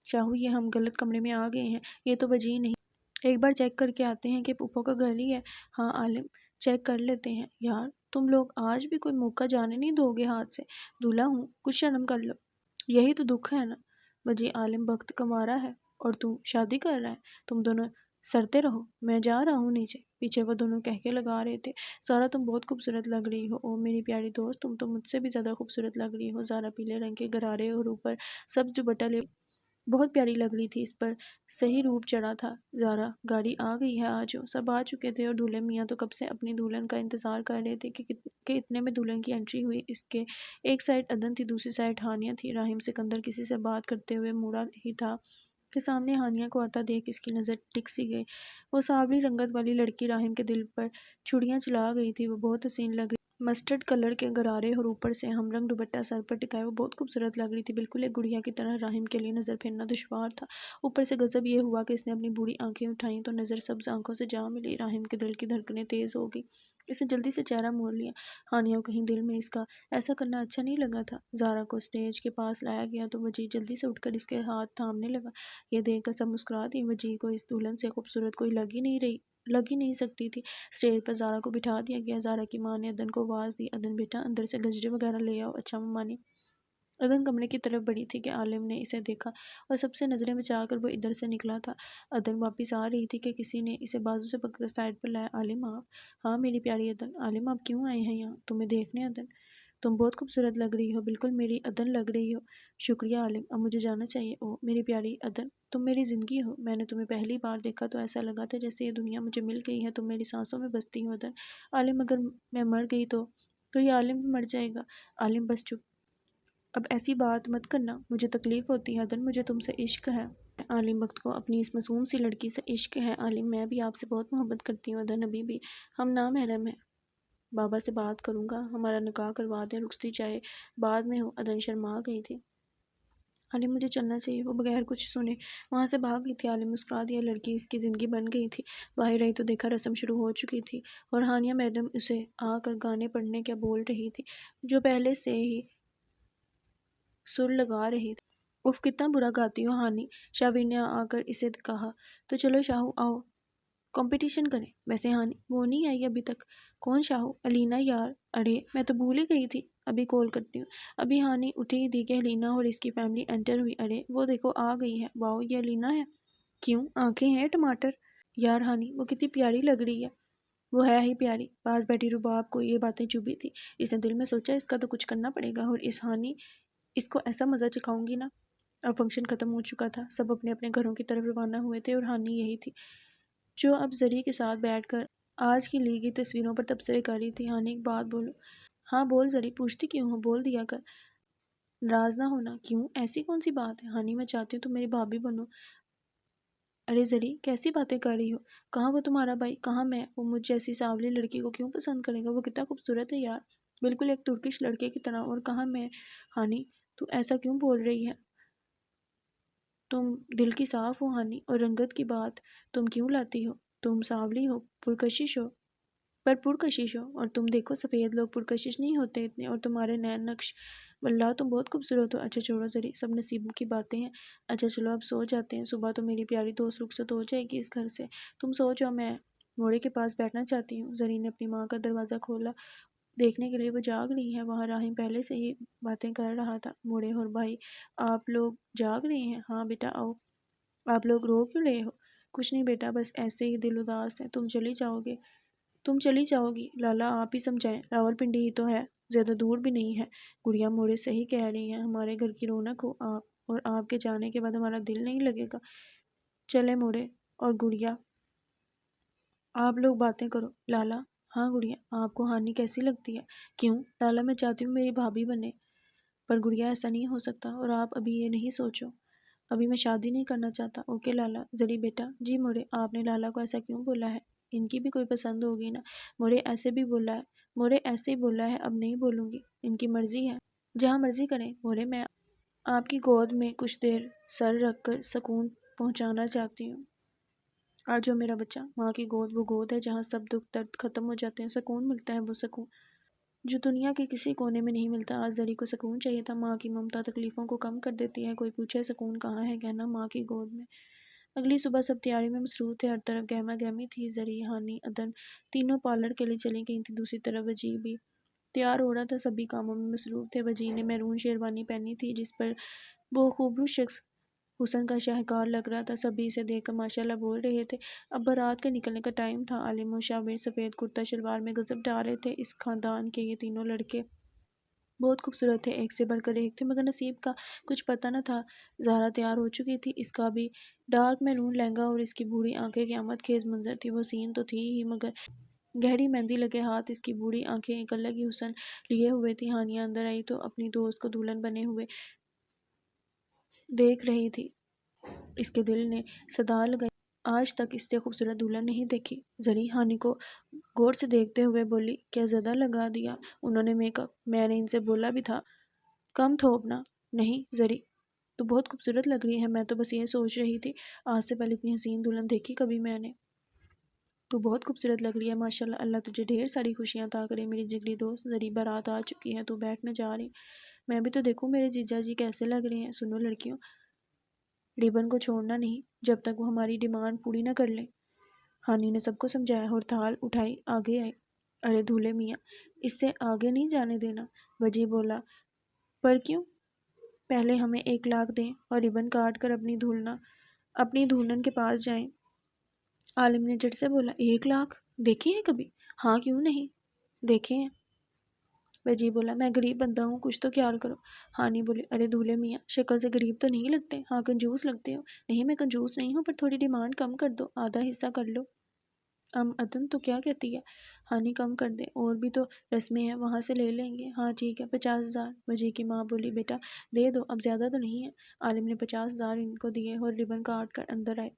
شاہو یہ ہم غلط کمرے میں آ گئے ہیں، یہ تو وجی نہیں، ایک بار چیک کر کے آتے ہیں کہ پھوپھو کا گھر ہی ہے۔ ہاں عالم چیک کر لیتے ہیں۔ یار تم لوگ آج بھی کوئی موقع جانے نہیں دو گے ہاتھ سے، دولہا ہوں، کچھ شرم کر لو، یہی تو دکھ ہے نا۔ وجی عالم وقت کمارا ہے اور تو شادی کر رہا ہے، تم دونوں سرتے رہو، میں جا رہا ہوں نیچے۔ پیچھے وہ دونوں کہکے لگا رہے تھے، زارا تم بہت خوبصورت لگ رہی ہو۔ او میری پیاری دوست، تم تو مجھ سے بھی زیادہ خوبصورت لگ رہی ہو۔ زارا پیلے رنگ کے غرارے اور اوپر سبز دوپٹہ لے بہت پیاری لگ رہی تھی، اس پر صحیح روپ چڑھا تھا۔ زارا گاڑی آ گئی ہے، آجو۔ سب آ چکے تھے اور دولہے میاں تو کب سے اپنی دلہن کا انتظار کر رہے تھے کہ اتنے میں دلہن کی انٹری ہوئی۔ اس کے ایک سائڈ ادن تھی، دوسری سائڈ ہانیہ تھی۔ راہیم سکندر کسی سے بات کرتے ہوئے مڑا ہی تھا کہ سامنے ہانیہ کو آتا دیکھ اس کی نظر ٹک سی گئی۔ وہ سانولی رنگت والی لڑکی راہیم کے دل پر چھڑیاں چلا گئی تھی، وہ بہت حسین لگ رہی مسٹرڈ کلر کے غرارے اور اوپر سے ہم رنگ دوپٹہ سر پر ٹکائے وہ بہت خوبصورت لگ رہی تھی، بالکل ایک گڑیا کی طرح۔ راہم کے لیے نظر پھیرنا دشوار تھا۔ اوپر سے غضب یہ ہوا کہ اس نے اپنی بوڑھی آنکھیں اٹھائیں تو نظر سبز آنکھوں سے جا ملی۔ راہم کے دل کی دھڑکنیں تیز ہو گئی، اس نے جلدی سے چہرہ موڑ لیا۔ ہانیہ کو کہیں دل میں اس کا ایسا کرنا اچھا نہیں لگا تھا۔ زارا کو اسٹیج کے پاس لایا گیا تو وجیح جلدی سے اٹھ کر اس کے ہاتھ تھامنے لگا۔ یہ دیکھ کر سب مسکرا دی۔ وجیح کو اس دلہن سے خوبصورت کوئی لگ ہی نہیں سکتی تھی۔ اسٹیج پر زارا کو بٹھا دیا گیا۔ زارا کی ماں نے عدن کو آواز دی، عدن بیٹا اندر سے گجرے وغیرہ لے آؤ۔ اچھا مما نے۔ عدن کمرے کی طرف بڑھی تھی کہ عالم نے اسے دیکھا اور سب سے نظریں بچا کر وہ ادھر سے نکلا تھا۔ عدن واپس آ رہی تھی کہ کسی نے اسے بازو سے پکڑ کر سائڈ پر لایا۔ عالم آپ؟ ہاں میری پیاری عدن۔ عالم آپ کیوں آئے ہیں یہاں؟ تمہیں دیکھنے عدن۔ تم بہت خوبصورت لگ رہی ہو، بالکل میری عدن لگ رہی ہو۔ شکریہ عالم، اب مجھے جانا چاہیے۔ اوہ میری پیاری عدن، تم میری زندگی ہو۔ میں نے تمہیں پہلی بار دیکھا تو ایسا لگا تھا جیسے یہ دنیا مجھے مل گئی ہے، تم میری سانسوں میں بستی ہو عدن۔ عالم اگر میں مر گئی تو یہ عالم بھی مر جائے گا۔ عالم بس چپ، اب ایسی بات مت کرنا، مجھے تکلیف ہوتی ہے عدن، مجھے تم سے عشق ہے۔ عالم وقت کو اپنی اس معصوم سی لڑکی سے عشق ہے۔ عالم میں بھی آپ سے بہت محبت کرتی ہوں عدن، ابھی بھی ہم نامحرم ہیں۔ بابا سے بات کروں گا، ہمارا نکاح کروا دیں، رخصتی چاہے بعد میں ہو۔ عدن شرما گئی تھی۔ عالم مجھے چلنا چاہیے، وہ بغیر کچھ سنے وہاں سے بھاگ گئی تھی۔ عالم مسکرا دیا، لڑکی اس کی زندگی بن گئی تھی۔ باہر آئی تو دیکھا رسم شروع ہو چکی تھی اور ہانیہ میڈم اسے آ کر گانے پڑھنے کیا بول رہی تھی جو پہلے سے ہی سر لگا رہی تھی۔ اف کتنا برا گاتی ہو ہانی، شاویر نے آ کر اسے کہا۔ تو چلو شاہو آؤ کمپٹیشن کریں۔ ویسے ہانی وہ نہیں آئی ابھی تک؟ کون شاہو؟ الینا یار، ارے میں تو بھول ہی گئی تھی، ابھی کال کرتی ہوں۔ ابھی ہانی اٹھی دی کہ الینا اور اس کی فیملی انٹر ہوئی۔ ارے وہ دیکھو آ گئی ہے، واؤ یہ الینا ہے۔ کیوں آنکھیں ہیں ٹماٹر؟ یار ہانی وہ کتنی پیاری لگ رہی ہے۔ وہ ہے ہی پیاری، پاس بیٹھی رباب کو یہ باتیں چبھی تھی۔ اس نے دل میں سوچا اس کا تو کچھ کرنا پڑے گا اور اس ہانی اس کو ایسا مزہ چکھاؤں گی نا۔ اب فنکشن ختم ہو چکا تھا، سب اپنے اپنے گھروں کی طرف روانہ ہوئے تھے اور ہانی یہی تھی جو اب زری کے ساتھ بیٹھ کر آج کی لی گئی تصویروں پر تبصرے کر رہی تھی۔ ہانی ایک بات بولو؟ ہاں بول زری، پوچھتی کیوں ہو، بول دیا کر، ناراض نہ ہونا۔ کیوں ایسی کون سی بات ہے؟ ہانی میں چاہتی ہوں تم میری بھابھی بنو۔ ارے زری کیسی باتیں کر رہی ہو، کہاں وہ تمہارا بھائی، کہاں میں؟ وہ مجھ جیسی سانولی لڑکی کو کیوں پسند کرے گا، وہ کتنا خوبصورت ہے یار، بالکل ایک ترکش لڑکے کی طرح، اور کہاں میں؟ ہانی تو ایسا کیوں بول رہی ہے، تم دل کی صاف ہو ہانی، اور رنگت کی بات تم کیوں لاتی ہو، تم سانولی ہو، پرکشش ہو، اور تم دیکھو سفید لوگ پرکشش نہیں ہوتے اتنے، اور تمہارے نین نقش، واللہ تم بہت خوبصورت ہو۔ اچھا چھوڑو زری، سب نصیبوں کی باتیں ہیں۔ اچھا چلو اب سو جاتے ہیں، صبح تو میری پیاری دوست رخصت ہو جائے گی اس گھر سے، تم سو جاؤ، میں موڑے کے پاس بیٹھنا چاہتی ہوں۔ زری نے اپنی ماں کا دروازہ کھولا، دیکھنے کے لیے وہ جاگ رہی ہے۔ وہاں راہم پہلے سے ہی باتیں کر رہا تھا۔ موڑے اور بھائی آپ لوگ جاگ رہے ہیں؟ ہاں بیٹا آؤ۔ آپ لوگ رو کیوں رہے ہو؟ کچھ نہیں بیٹا، بس ایسے ہی دل اداس ہے۔ تم چلی جاؤ گی لالا، آپ ہی سمجھائیں، راولپنڈی ہی تو ہے، زیادہ دور بھی نہیں ہے۔ گڑیا موڑے صحیح کہہ رہی ہیں، ہمارے گھر کی رونق ہو آپ، اور آپ کے جانے کے بعد ہمارا دل نہیں لگے گا۔ چلے موڑے اور گڑیا آپ لوگ باتیں کرو۔ لالا ہاں گڑیا، آپ کو ہانی کیسی لگتی ہے؟ کیوں لالا، میں چاہتی ہوں میری بھابھی بنے، پر گڑیا ایسا نہیں ہو سکتا، اور آپ ابھی یہ نہیں سوچو، ابھی میں شادی نہیں کرنا چاہتا۔ اوکے لالا۔ زری بیٹا جی موڑے، آپ نے لالا کو ایسا کیوں بولا ہے؟ ان کی بھی کوئی پسند ہوگی نا۔ موڑے ایسے بھی بولا ہے، موڑے ایسے ہی بولا ہے، اب نہیں بولوں گی، ان کی مرضی ہے، جہاں مرضی کریں۔ موڑے میں آپ کی گود میں کچھ دیر سر رکھ کر سکون پہنچانا چاہتی ہوں۔ آج جو میرا بچہ، ماں کی گود وہ گود ہے جہاں سب دکھ درد ختم ہو جاتے ہیں، سکون ملتا ہے، وہ سکون جو دنیا کے کسی کونے میں نہیں ملتا۔ آج زری کو سکون چاہیے تھا، ماں کی ممتا تکلیفوں کو کم کر دیتی ہے۔ کوئی پوچھے سکون کہاں ہے، کہنا ماں کی گود میں۔ اگلی صبح سب تیاری میں مصروف تھے، ہر طرف گہما گہمی تھی۔ زری، ہانی، عدن تینوں پارلر کے لیے چلی گئی تھیں، دوسری طرف وجیح بھی تیار ہو رہا تھا، سبھی کاموں میں مصروف تھے۔ وجیح نے میرون شیروانی پہنی تھی جس پر وہ خوبرو شخص حسن کا شاہکار لگ رہا تھا، سبھی اسے دیکھ کر ماشاءاللہ بول رہے تھے۔ اب بارات کے نکلنے کا ٹائم تھا۔ عالم اور شاویر سفید کرتا شلوار میں غضب ڈال رہے تھے۔ اس خاندان کے یہ تینوں لڑکے بہت خوبصورت تھے، ایک سے بڑھ کر ایک تھے، مگر نصیب کا کچھ پتہ نہ تھا۔ زہرا تیار ہو چکی تھی، اس کا بھی ڈارک میرون لہنگا اور اس کی بوڑھی آنکھیں قیامت خیز منظر تھی۔ وہ حسین تو تھی ہی، مگر گہری مہندی لگے ہاتھ، اس کی بوڑھی آنکھیں ایک الگ ہی حسن لیے ہوئے تھی۔ ہانیہ اندر آئی تو اپنی دوست کو دلہن بنے ہوئے دیکھ رہی تھی، اس کے دل نے صدا لگائی، آج تک اس سے خوبصورت دلہن نہیں دیکھی۔ زری ہانی کو غور سے دیکھتے ہوئے بولی، کیا زیادہ لگا دیا انہوں نے میک اپ؟ میں نے ان سے بولا بھی تھا کم تھوپنا۔ نہیں زری، تو بہت خوبصورت لگ رہی ہے، میں تو بس یہ سوچ رہی تھی آج سے پہلے اتنی حسین دلہن دیکھی کبھی میں نے۔ تو بہت خوبصورت لگ رہی ہے ماشاءاللہ، اللہ تجھے ڈھیر ساری خوشیاں عطا کرے میری جگری دوست زری، بارات آ چکی ہے، تو بیٹھ میں جا رہی، میں بھی تو دیکھوں میرے جیجا جی کیسے لگ رہے ہیں۔ سنو لڑکیوں، ریبن کو چھوڑنا نہیں جب تک وہ ہماری ڈیمانڈ پوری نہ کر لیں۔ ہانی نے سب کو سمجھایا اور تھال اٹھائی آگے آئے۔ ارے دھولے میاں، اس سے آگے نہیں جانے دینا، وجی بولا۔ پر کیوں؟ پہلے ہمیں 1 لاکھ دیں اور ریبن کاٹ کر اپنی دلہن کے پاس جائیں۔ عالم نے جھٹ سے بولا، 1 لاکھ دیکھے ہیں کبھی؟ ہاں کیوں نہیں دیکھے ہیں؟ وجی بولا، میں غریب بندہ ہوں، کچھ تو خیال کرو۔ ہانی بولے، ارے دھولے میاں، شکل سے غریب تو نہیں لگتے، ہاں کنجوس لگتے ہو۔ نہیں میں کنجوس نہیں ہوں، پر تھوڑی ڈیمانڈ کم کر دو، آدھا حصہ کر لو۔ عدن تو کیا کہتی ہے؟ ہانی کم کر دے، اور بھی تو رسمیں ہیں، وہاں سے لے لیں گے۔ ہاں ٹھیک ہے، 50,000۔ وجی کی ماں بولی، بیٹا دے دو، اب زیادہ تو نہیں ہے۔ عالم نے 50,000 ان کو دیے اور ریبن کاٹ کر اندر آئے۔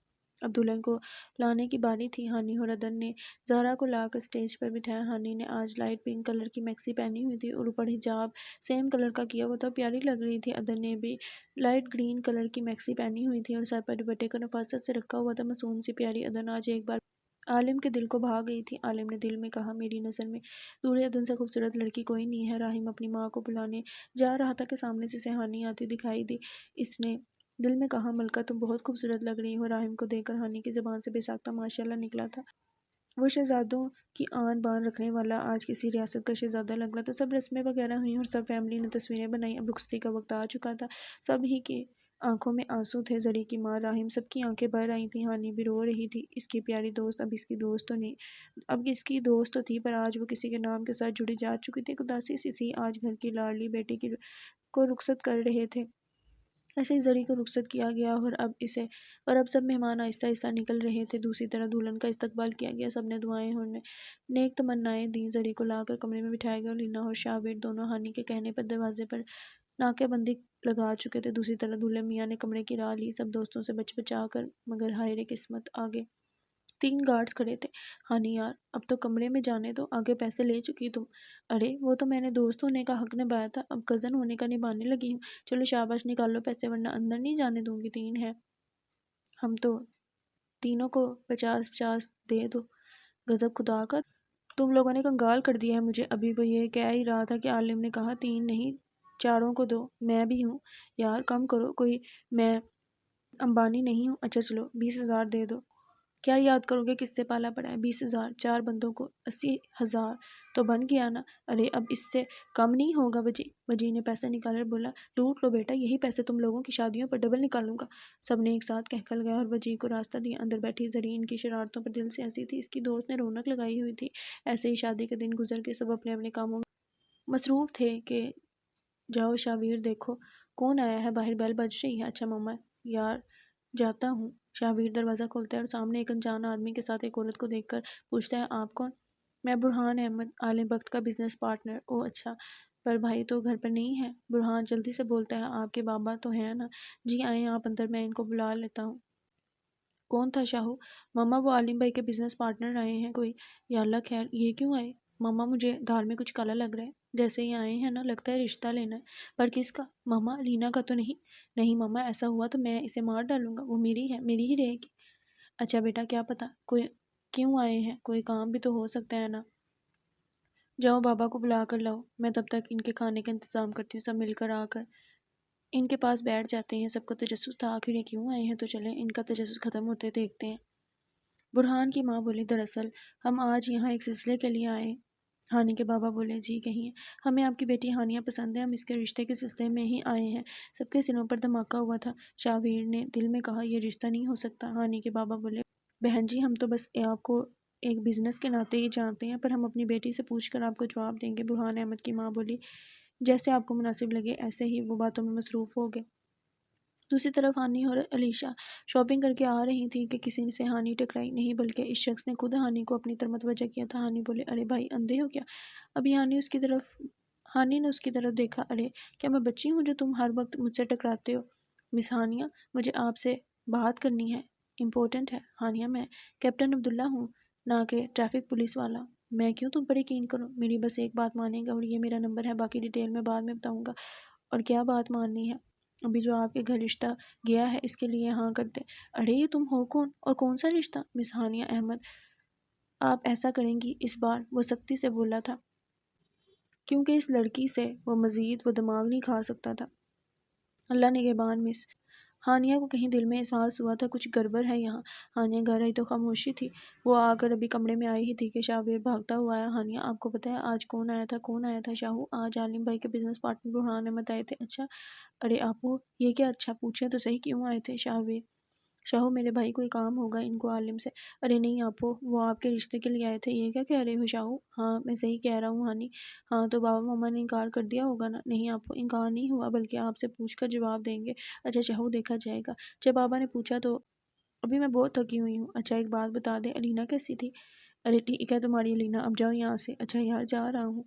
اب دلہن کو لانے کی باری تھی۔ ہانی اور عدن نے زہرا کو لا کر اسٹیج پر بٹھایا۔ ہانی نے آج لائٹ پنک کلر کی میکسی پہنی ہوئی تھی اور اوپر حجاب سیم کلر کا کیا ہوا تھا، پیاری لگ رہی تھی۔ عدن نے بھی لائٹ گرین کلر کی میکسی پہنی ہوئی تھی اور سر پر دوپٹے کو نفاست سے رکھا ہوا تھا، معصوم سی پیاری عدن آج ایک بار عالم کے دل کو بھا گئی تھی۔ عالم نے دل میں کہا، میری نظر میں دورے عدن سے خوبصورت لڑکی کوئی نہیں ہے۔ راہیم اپنی ماں کو بلانے جا رہا تھا کہ سامنے سے ہانی آتی دکھائی دی۔ اس نے دل میں کہا، ملکہ تم بہت خوبصورت لگ رہی ہو۔ راہیم کو دیکھ کر ہانی کی زبان سے بے ساختہ ماشاءاللہ نکلا تھا۔ وہ شہزادوں کی آن بان رکھنے والا آج کسی ریاست کا شہزادہ لگ رہا تھا۔ سب رسمیں وغیرہ ہوئیں اور سب فیملی نے تصویریں بنائیں۔ اب رخصتی کا وقت آ چکا تھا، سب ہی کی آنکھوں میں آنسو تھے۔ زری کی ماں راہیم سب کی آنکھیں بھر آئی تھیں۔ ہانی بھی رو رہی تھی، اس کی پیاری دوست اب اس کی دوست تو تھی، پر آج وہ کسی کے نام کے ساتھ جڑی جا چکی تھی۔ ایک اداسی سی تھی، آج گھر کی لاڈلی بیٹی کو رخصت کر رہے تھے۔ ایسے ہی زری کو رخصت کیا گیا اور اب سب مہمان آہستہ آہستہ نکل رہے تھے۔ دوسری طرف دلہن کا استقبال کیا گیا، سب نے دعائیں اور نیک تمنائیں دیں۔ زری کو لا کر کمرے میں بٹھایا گیا اور لینا اور شاہویر دونوں ہانی کے کہنے پر دروازے پر ناکہ بندی لگا چکے تھے۔ دوسری طرف دلہے میاں نے کمرے کی راہ لی، سب دوستوں سے بچ بچا کر، مگر ہائے رے قسمت، آگے 3 گارڈز کھڑے تھے۔ ہانی یار اب تو کمرے میں جانے دو، آگے پیسے لے چکی تم۔ ارے وہ تو میں نے دوست ہونے کا حق نبھایا تھا، اب کزن ہونے کا نبھانے لگی ہوں۔ چلو شاباش نکالو پیسے ورنہ اندر نہیں جانے دوں گی۔ 3 ہے، ہم تو تینوں کو 50-50 دے دو۔ غضب خدا کا، تم لوگوں نے کنگال کر دیا ہے مجھے۔ ابھی وہ یہ کہہ ہی رہا تھا کہ عالم نے کہا، 3 نہیں 4 کو دو، میں بھی ہوں یار، کم کرو، کوئی میں امبانی نہیں ہوں۔ اچھا چلو 20,000 دے دو۔ کیا یاد کرو گے کس سے پالا پڑا ہے؟ 20,000 4 بندوں کو 80,000 تو بن گیا نا۔ ارے اب اس سے کم نہیں ہوگا وجی نے پیسے نکال کر بولا، لوٹ لو بیٹا، یہی پیسے تم لوگوں کی شادیوں پر ڈبل نکالوں گا۔ سب نے ایک ساتھ کہکل گیا اور وجی کو راستہ دیا۔ اندر بیٹھی زری ان کی شرارتوں پر دل سے ہنسی تھی، اس کی دوست نے رونق لگائی ہوئی تھی۔ ایسے ہی شادی کے دن گزر کے سب اپنے اپنے کاموں میں مصروف تھے کہ جاؤ شاویر دیکھو کون آیا ہے، باہر بیل بج رہی ہے۔ اچھا مما یار جاتا ہوں۔ شاویر دروازہ کھولتا ہے اور سامنے ایک انجان آدمی کے ساتھ ایک عورت کو دیکھ کر پوچھتا ہے، آپ کون؟ میں برہان احمد، عالم بخت کا بزنس پارٹنر۔ او اچھا، پر بھائی تو گھر پر نہیں ہے۔ برہان جلدی سے بولتا ہے، آپ کے بابا تو ہیں نا؟ جی آئیں آپ اندر، میں ان کو بلا لیتا ہوں۔ کون تھا شاہو؟ مما وہ عالم بھائی کے بزنس پارٹنر آئے ہیں کوئی۔ یا اللہ خیر، یہ کیوں آئے؟ مما مجھے دھار میں کچھ کالا لگ رہا ہے، جیسے ہی آئے ہیں نا، لگتا ہے رشتہ لینا ہے۔ پر کس کا؟ مما رینا کا تو نہیں؟ نہیں مما، ایسا ہوا تو میں اسے مار ڈالوں گا، وہ میری ہے، میری ہی رہے گی۔ اچھا بیٹا کیا پتا کیوں آئے ہیں، کوئی کام بھی تو ہو سکتا ہے نا۔ جاؤ بابا کو بلا کر لاؤ، میں تب تک ان کے کھانے کا انتظام کرتی ہوں۔ سب مل کر آ کر ان کے پاس بیٹھ جاتے ہیں۔ سب کو تجسس تھا آخر یہ کیوں آئے ہیں، تو چلیں ان کا تجسس ختم ہوتے دیکھتے ہیں۔ برہان کی ماں بولی، دراصل ہم آج یہاں ایک سلسلے کے لیے آئے۔ ہانی کے بابا بولے، جی کہیے۔ ہمیں آپ کی بیٹی ہانیہ پسند ہے، ہم اس کے رشتے کے سلسلے میں ہی آئے ہیں۔ سب کے سروں پر دھماکہ ہوا تھا۔ شاویر نے دل میں کہا، یہ رشتہ نہیں ہو سکتا۔ ہانی کے بابا بولے، بہن جی ہم تو بس آپ کو ایک بزنس کے ناطے ہی جانتے ہیں، پر ہم اپنی بیٹی سے پوچھ کر آپ کو جواب دیں گے۔ برہان احمد کی ماں بولی، جیسے آپ کو مناسب لگے ایسے ہی۔ وہ باتوں میں مصروف ہو گئے۔ دوسری طرف ہانی اور علیشہ شاپنگ کر کے آ رہی تھیں کہ کسی سے ہانی ٹکرائی، نہیں بلکہ اس شخص نے خود ہانی کو اپنی طرف متوجہ کیا تھا۔ ہانی بولے، ارے بھائی اندھے ہو کیا؟ ابھی ہانی نے اس کی طرف دیکھا، ارے کیا میں بچی ہوں جو تم ہر وقت مجھ سے ٹکراتے ہو؟ مس ہانیہ مجھے آپ سے بات کرنی ہے، امپورٹنٹ ہے۔ ہانیہ میں کیپٹن عبداللہ ہوں، نہ کہ ٹریفک پولیس والا۔ میں کیوں تم پر یقین کروں؟ میری بس ایک بات مانیں گا اور یہ میرا نمبر ہے، باقی ڈیٹیل میں بعد میں بتاؤں گا۔ اور کیا بات ماننی ہے؟ ابھی جو آپ کے گھر رشتہ گیا ہے اس کے لیے ہاں کر دیں۔ ارے یہ تم ہو کون اور کون سا رشتہ؟ مس ہانیہ احمد، آپ ایسا کریں گی؟ اس بار وہ سختی سے بولا تھا کیونکہ اس لڑکی سے وہ مزید وہ دماغ نہیں کھا سکتا تھا۔ اللہ نگہبان مس ہانیہ کو کہیں دل میں احساس ہوا تھا کچھ گڑبڑ ہے یہاں۔ ہانیہ گھر آئی تو خاموشی تھی۔ وہ آ کر ابھی کمرے میں آئی ہی تھی کہ شاہویر بھاگتا ہوا آیا۔ ہانیہ آپ کو پتہ ہے آج کون آیا تھا؟ کون آیا تھا شاہو؟ آج عالم بھائی کے بزنس پارٹنر برہان احمد آئے تھے۔ اچھا؟ ارے آپو یہ کیا اچھا؟ پوچھیں تو صحیح کیوں آئے تھے شاہویر؟ شاہو میرے بھائی کوئی کام ہوگا ان کو عالم سے۔ ارے نہیں آپو، وہ آپ کے رشتے کے لیے آئے تھے۔ یہ کیا کہہ رہے ہو شاہو؟ ہاں میں صحیح کہہ رہا ہوں ہانی۔ ہاں تو بابا ماما نے انکار کر دیا ہوگا نا؟ نہیں آپو انکار نہیں ہوا، بلکہ آپ سے پوچھ کر جواب دیں گے۔ اچھا شاہو دیکھا جائے گا۔ جب بابا نے پوچھا تو ابھی میں بہت تھکی ہوئی ہوں۔ اچھا ایک بات بتا دیں، الینا کیسی تھی؟ ارے ٹھیک ہے تمہاری الینا، اب جاؤ یہاں سے۔ اچھا یار جا رہا ہوں۔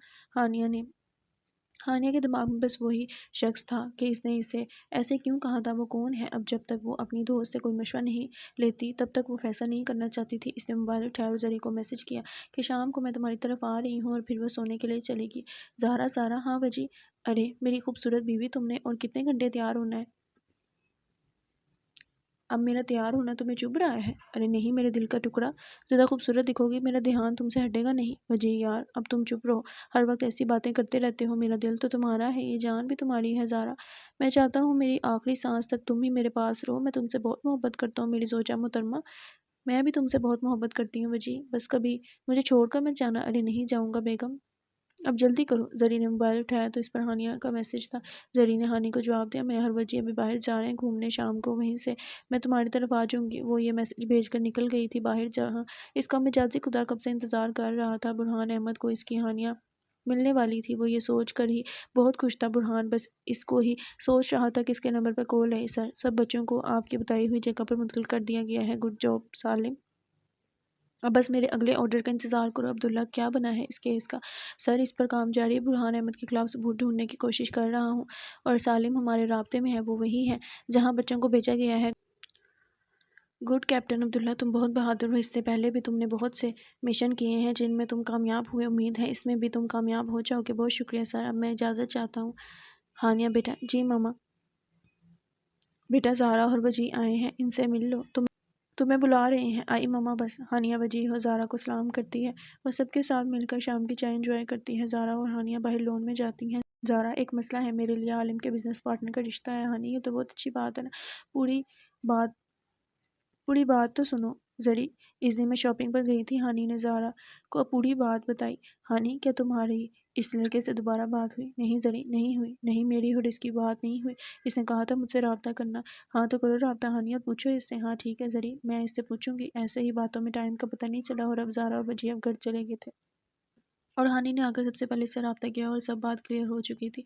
ہانیہ کے دماغ میں بس وہی شخص تھا کہ اس نے اسے ایسے کیوں کہا تھا، وہ کون ہے؟ اب جب تک وہ اپنی دوست سے کوئی مشورہ نہیں لیتی تب تک وہ فیصلہ نہیں کرنا چاہتی تھی۔ اس نے موبائل اٹھایا اور زری کو میسج کیا کہ شام کو میں تمہاری طرف آ رہی ہوں، اور پھر وہ سونے کے لیے چلے گی۔ زہرا ہاں بجی؟ ارے میری خوبصورت بیوی تم نے اور کتنے گھنٹے تیار ہونا ہے؟ اب میرا تیار ہونا تمہیں چبھ رہا ہے؟ ارے نہیں میرے دل کا ٹکڑا، زیادہ خوبصورت دکھو گی، میرا دھیان تم سے ہٹے گا نہیں۔ وجہ یار اب تم چپ رہو، ہر وقت ایسی باتیں کرتے رہتے ہو۔ میرا دل تو تمہارا ہے، یہ جان بھی تمہاری ہے زارا۔ میں چاہتا ہوں میری آخری سانس تک تم ہی میرے پاس رہو۔ میں تم سے بہت محبت کرتا ہوں میری زوجہ محترمہ۔ میں بھی تم سے بہت محبت کرتی ہوں وجی، بس کبھی مجھے چھوڑ کر مت جانا۔ ارے نہیں جاؤں گا بیگم، اب جلدی کرو۔ زری نے موبائل اٹھایا تو اس پر ہانیہ کا میسج تھا۔ زری نے ہانی کو جواب دیا، میں ہر وجہ ابھی باہر جا رہے ہیں گھومنے، شام کو وہیں سے میں تمہاری طرف آ جاؤں گی۔ وہ یہ میسج بھیج کر نکل گئی تھی باہر، جہاں اس کا مجازی خدا کب سے انتظار کر رہا تھا۔ برہان احمد کو اس کی ہانیہ ملنے والی تھی، وہ یہ سوچ کر ہی بہت خوش تھا۔ برہان بس اس کو ہی سوچ رہا تھا کہ اس کے نمبر پر کال ہے۔ سر سب بچوں کو آپ کی بتائی ہوئی جگہ پر منتقل کر دیا گیا ہے۔ گڈ جاب سالم، اب بس میرے اگلے آرڈر کا انتظار کرو۔ عبداللہ کیا بنا ہے اس کیس کا؟ سر اس پر کام جاری ہے، برہان احمد کے خلاف ثبوت ڈھونڈنے کی کوشش کر رہا ہوں، اور سالم ہمارے رابطے میں ہے، وہ وہی ہے جہاں بچوں کو بھیجا گیا ہے۔ گڈ کیپٹن عبداللہ، تم بہت بہادر ہو۔ اس سے پہلے بھی تم نے بہت سے مشن کیے ہیں جن میں تم کامیاب ہوئے، امید ہے اس میں بھی تم کامیاب ہو جاؤ گے۔ بہت شکریہ سر، اب میں اجازت چاہتا ہوں۔ ہانیہ بیٹا، جی ماما۔ بیٹا زہرا اور وجی آئے ہیں، ان سے مل لو، تمہیں بلا رہے ہیں۔ آئی ماما بس۔ ہانیہ وجیح اور زہرا کو سلام کرتی ہے، وہ سب کے ساتھ مل کر شام کی چائے انجوائے کرتی ہے۔ زہرا اور ہانیہ باہر لون میں جاتی ہیں۔ زہرا ایک مسئلہ ہے میرے لیے، عالم کے بزنس پارٹنر کا رشتہ ہے۔ ہانی یہ تو بہت اچھی بات ہے نا، بات پوری بات تو سنو۔ زری اس دن میں شاپنگ پر گئی تھی، ہانی نے زہرا کو پوری بات بتائی۔ ہانی کیا تمہاری اس لڑکے سے دوبارہ بات ہوئی؟ نہیں زری نہیں ہوئی، نہیں میری اور اس کی بات نہیں ہوئی، اس نے کہا تھا مجھ سے رابطہ کرنا۔ ہاں تو کرو رابطہ ہانی، اور پوچھو اس سے۔ ہاں ٹھیک ہے زری، میں اس سے پوچھوں گی۔ ایسے ہی باتوں میں ٹائم کا پتہ نہیں چلا، اور اب زہرا اور وجیہ اب گھر چلے گئے تھے، اور ہانی نے آ کر سب سے پہلے اس سے رابطہ کیا اور سب بات کلیئر ہو چکی تھی۔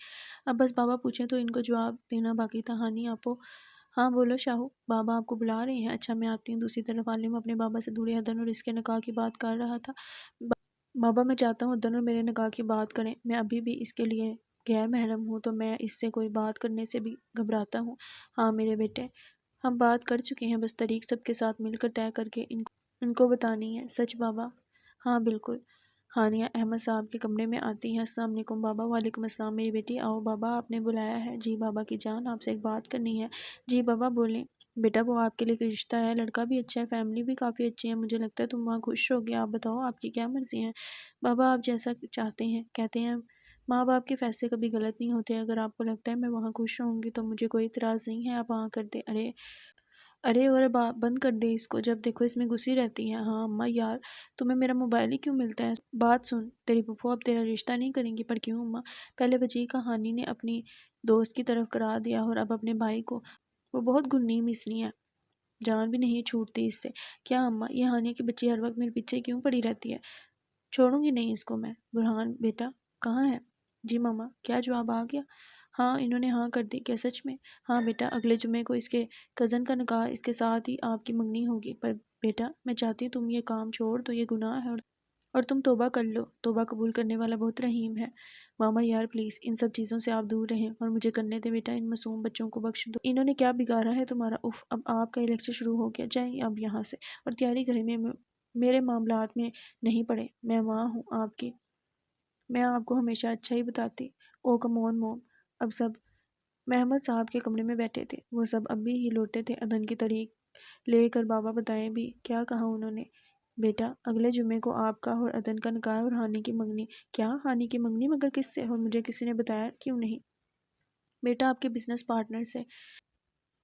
اب بس بابا پوچھیں تو ان کو جواب دینا باقی تھا۔ ہانی آپو؟ ہاں بولو شاہو؟ بابا آپ کو بلا رہے ہیں؟ اچھا میں آتی ہوں۔ دوسری طرف عالم اپنے بابا سے دور ہدن اور اس کے نکاح کی بات کر رہا تھا۔ بابا میں چاہتا ہوں ہدن اور میرے نکاح کی بات کریں، میں ابھی بھی اس کے لیے غیر محرم ہوں، تو میں اس سے کوئی بات کرنے سے بھی گھبراتا ہوں۔ ہاں میرے بیٹے، ہم بات کر چکے ہیں، بس تاریخ سب کے ساتھ مل کر طے کر کے ان کو بتانی ہے۔ سچ بابا؟ ہاں بالکل۔ ہانیہ احمد صاحب کے کمرے میں آتی ہیں۔ السلام علیکم بابا۔ وعلیکم السلام میری بیٹی، آؤ بابا آپ نے بلایا ہے؟ جی بابا کی جان، آپ سے ایک بات کرنی ہے۔ جی بابا بولیں۔ بیٹا وہ آپ کے لیے ایک رشتہ ہے، لڑکا بھی اچھا ہے، فیملی بھی کافی اچھی ہے، مجھے لگتا ہے تم وہاں خوش ہوگی۔ آپ بتاؤ آپ کی کیا مرضی ہے؟ بابا آپ جیسا چاہتے ہیں، کہتے ہیں ماں باپ کے فیصلے کبھی غلط نہیں ہوتے، اگر آپ کو لگتا ہے میں وہاں خوش رہوں گی تو مجھے کوئی اعتراض نہیں ہے، آپ وہاں کر دیں۔ ارے اور بند کر دے اس کو، جب دیکھو اس میں گھسی رہتی ہے۔ ہاں اماں یار تمہیں میرا موبائل ہی کیوں ملتا ہے؟ بات سن، تیری پھپھو اب تیرا رشتہ نہیں کریں گی، پر کیوں اماں؟ پہلے وجیح کا ہانی نے اپنی دوست کی طرف کرا دیا، اور اب اپنے بھائی کو، وہ بہت گنی مسنی ہے، جان بھی نہیں چھوٹتی اس سے۔ کیا اماں یہ ہانی کی بچی ہر وقت میرے پیچھے کیوں پڑی رہتی ہے؟ چھوڑوں گی نہیں اس کو میں۔ برہان بیٹا کہاں ہے؟ جی ماما۔ کیا جواب آ گیا؟ ہاں انہوں نے ہاں کر دی۔ کیا سچ میں؟ ہاں بیٹا، اگلے جمعے کو اس کے کزن کا نکاح، اس کے ساتھ ہی آپ کی منگنی ہوگی، پر بیٹا میں چاہتی ہوں تم یہ کام چھوڑ دو، یہ گناہ ہے، اور تم توبہ کر لو، توبہ قبول کرنے والا بہت رحیم ہے۔ ماما یار پلیز ان سب چیزوں سے آپ دور رہیں اور مجھے کرنے دے بیٹا، ان معصوم بچوں کو بخش دو، انہوں نے کیا بگاڑا ہے تمہارا؟ اف اب آپ کا لیکچر شروع ہو گیا، جائیں اب یہاں سے اور تیاری کریں، میرے معاملات میں نہیں پڑے، میں ماں ہوں آپ کی، میں آپ کو ہمیشہ اچھا ہی بتاتی۔ او کم آن موم۔ اب سب محمد صاحب کے کمرے میں بیٹھے تھے، وہ سب اب بھی ہی لوٹے تھے ادن کی طریق لے کر۔ بابا بتائیں بھی کیا کہا انہوں نے؟ بیٹا اگلے جمعے کو آپ کا اور ادن کا نکاح اور ہانی کی منگنی۔ کیا ہانی کی منگنی؟ مگر کس سے؟ اور مجھے کسی نے بتایا کیوں نہیں؟ بیٹا آپ کے بزنس پارٹنر سے۔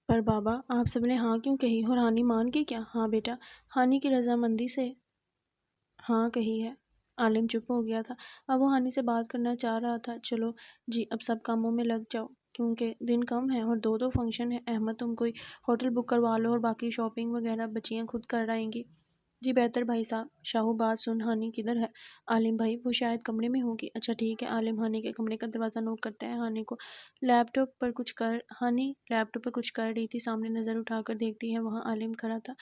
پر بابا آپ سب نے ہاں کیوں کہی؟ اور ہانی مان کی کیا؟ ہاں بیٹا، ہانی کی رضامندی سے ہاں کہی ہے۔ عالم چپ ہو گیا تھا، اب وہ ہانی سے بات کرنا چاہ رہا تھا۔ چلو جی اب سب کاموں میں لگ جاؤ، کیونکہ دن کم ہے اور دو فنکشن ہے۔ احمد تم کوئی ہوٹل بک کروا لو اور باقی شاپنگ وغیرہ بچیاں خود کر آئیں گی۔ جی بہتر بھائی صاحب۔ شاہو بات سن ہانی کدھر ہے؟ عالم بھائی وہ شاید کمرے میں ہوگی۔ اچھا ٹھیک ہے۔ عالم ہانی کے کمرے کا دروازہ نوک کرتا ہے، ہانی کو لیپ ٹاپ پر کچھ کر رہی تھی، سامنے نظر اٹھا کر دیکھتی ہے وہاں عالم کھڑا تھا۔